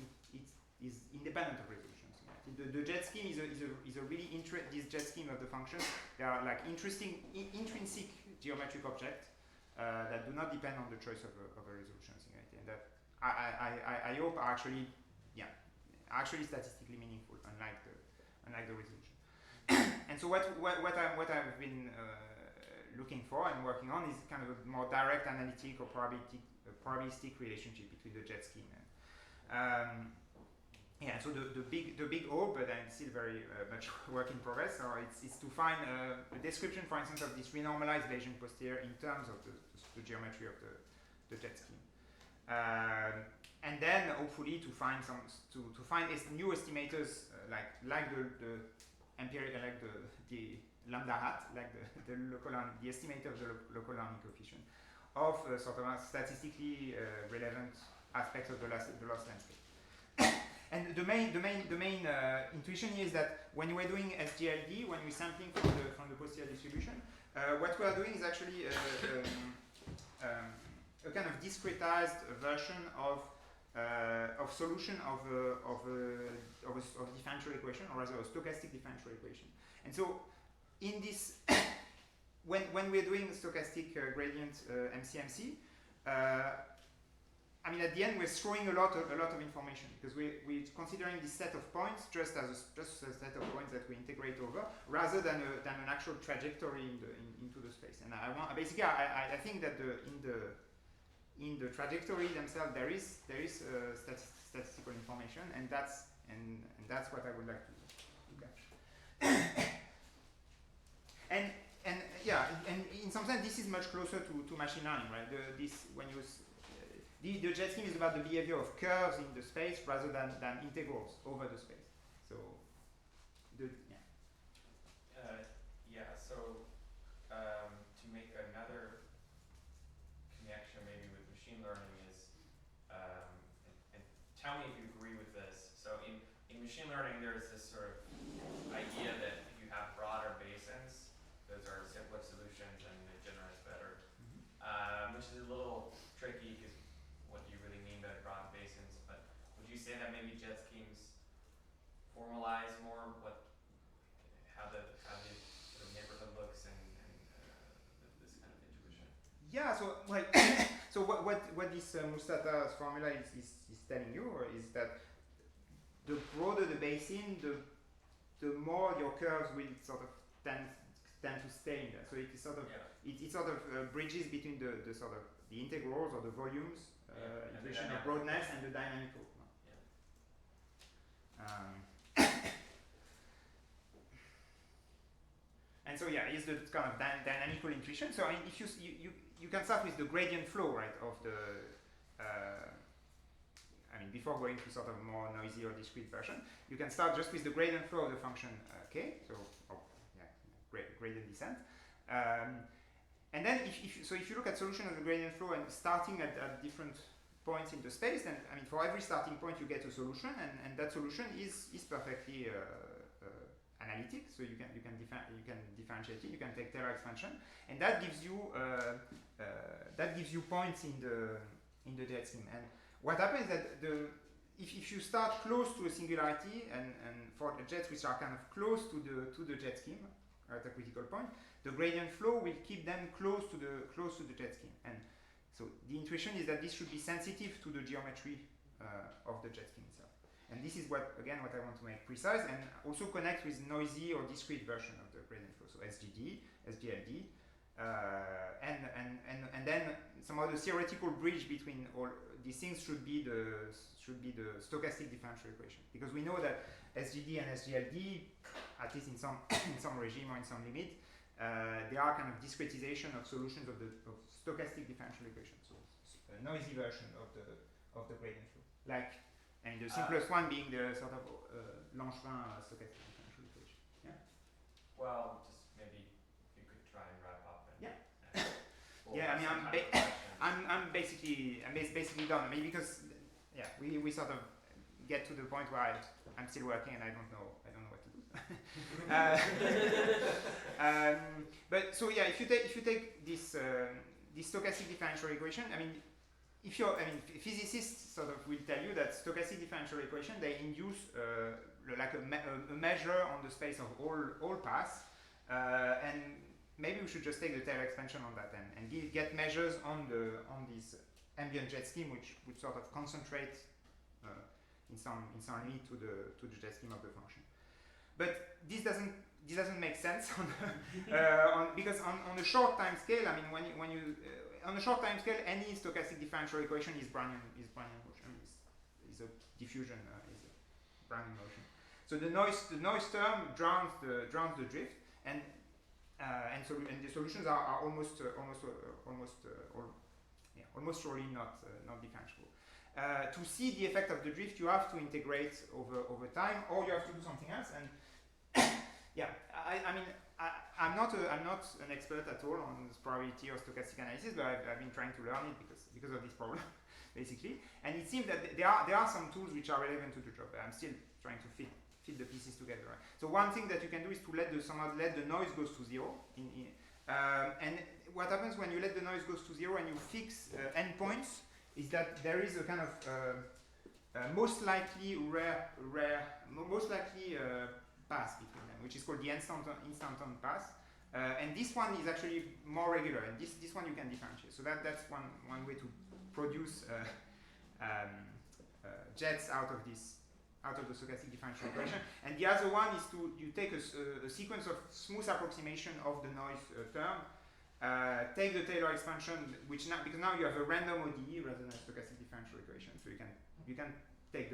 is independent of resolution singularities. The jet scheme is a really this jet scheme of the function. They are like interesting intrinsic geometric objects that do not depend on the choice of a resolution singularity, and that I hope are actually statistically meaningful, unlike the resolution. And so what I've been looking for and working on is kind of a more direct analytic or probabilistic relationship between the jet scheme and so the big hope, but I'm still very much work in progress. So it's to find a description, for instance, of this renormalized Bayesian posterior in terms of the geometry of the jet scheme, and then hopefully to find new estimators like the empirical, like the lambda hat, like the estimator of the local learning coefficient of sort of statistically relevant aspects of the loss landscape. And the main intuition is that when we're doing SGLD, when we're sampling from the posterior distribution, what we are doing is actually a kind of discretized version of solution of a differential equation, or rather a stochastic differential equation. And so, in this, when we're doing stochastic gradient MCMC, I mean, at the end, we're throwing a lot of information, because we're considering this set of points just as a set of points that we integrate over, rather than an actual trajectory into the space. And I think that in the trajectory themselves there is statistical information, and that's what I would like to catch. And in some sense, this is much closer to machine learning, right? The jet scheme is about the behavior of curves in the space rather than integrals over the space. So, So, to make another connection maybe with machine learning is, and tell me if you agree with this. So in machine learning, there's this sort of idea that if you have broader Bayesians, those are simpler solutions and they generalize better, which is a little tricky because what do you really mean by broad Bayesians? But would you say that maybe jet schemes formalize more how the sort of neighborhood looks and this kind of intuition? Yeah. So like, so what this Mustata's formula is telling you is that the broader the Bayesian, the more your curves will sort of tend to stay in there. So it is sort of it sort of bridges between the sort of the integrals or the volumes, equation of broadness and the dynamical. And so it's the kind of dynamical intuition. So I mean, if you can start with the gradient flow, right, of the I mean, before going to sort of more noisy or discrete version, you can start just with the gradient flow of the function k. So gradient descent. And then if you look at solution of the gradient flow and starting at different points in the space, then I mean, for every starting point you get a solution, and that solution is perfectly analytic. So you can differentiate it. You can take Taylor expansion, and that gives you points in the jet scheme. And what happens is that if you start close to a singularity, and for the jets which are kind of close to the jet scheme at a critical point, the gradient flow will keep them close to the jet scheme. And so the intuition is that this should be sensitive to the geometry of the jet scheme itself. And this is what I want to make precise, and also connect with noisy or discrete version of the gradient flow. So SGD, SGLD, and then somehow the theoretical bridge between all these things should be the stochastic differential equation, because we know that SGD and SGLD, at least in some regime or in some limit, they are kind of discretization of solutions of stochastic differential equation. So a noisy version of the gradient flow, like. And the simplest one being the sort of Langevin stochastic differential equation. Yeah. Well, just maybe if you could try and wrap up. I mean, I'm basically done. I mean, because we sort of get to the point where I'm still working and I don't know what to do. But so if you take this stochastic differential equation, I mean. Physicists sort of will tell you that stochastic differential equation, they induce like a measure on the space of all paths, and maybe we should just take the Taylor expansion on that and get measures on this ambient jet scheme, which would sort of concentrate in some limit to the jet scheme of the function. But this doesn't make sense because on a short time scale, I mean, when you on a short time scale, any stochastic differential equation is Brownian motion. Is a diffusion, is a Brownian motion. So the noise term drowns the drift, and the solutions are almost surely not differentiable. To see the effect of the drift, you have to integrate over time, or you have to do something else. And I'm not an expert at all on probability or stochastic analysis, but I've been trying to learn it because of this problem, basically. And it seems that there are some tools which are relevant to the job. I'm still trying to fit the pieces together. Right? So one thing that you can do is to somehow let the noise goes to zero. And what happens when you let the noise goes to zero and you fix endpoints is that there is a kind of most likely pass between them, which is called the instanton pass, and this one is actually more regular, and this one you can differentiate. So that's one way to produce jets out of the stochastic differential equation. And the other one is you take a sequence of smooth approximation of the noise term, take the Taylor expansion, because now you have a random ODE rather than a stochastic differential equation, so you can take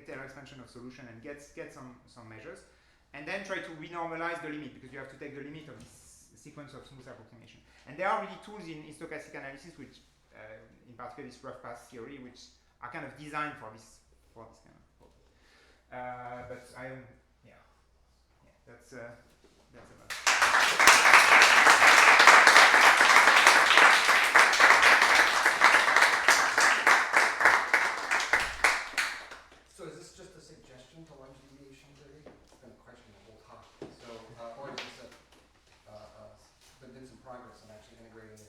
Taylor expansion of solution and get some measures, and then try to renormalize the limit, because you have to take the limit of this sequence of smooth approximation. And there are really tools in stochastic analysis, which, in particular, this rough path theory, which are kind of designed for this kind of problem. But that's about it. So is this just I'm actually integrating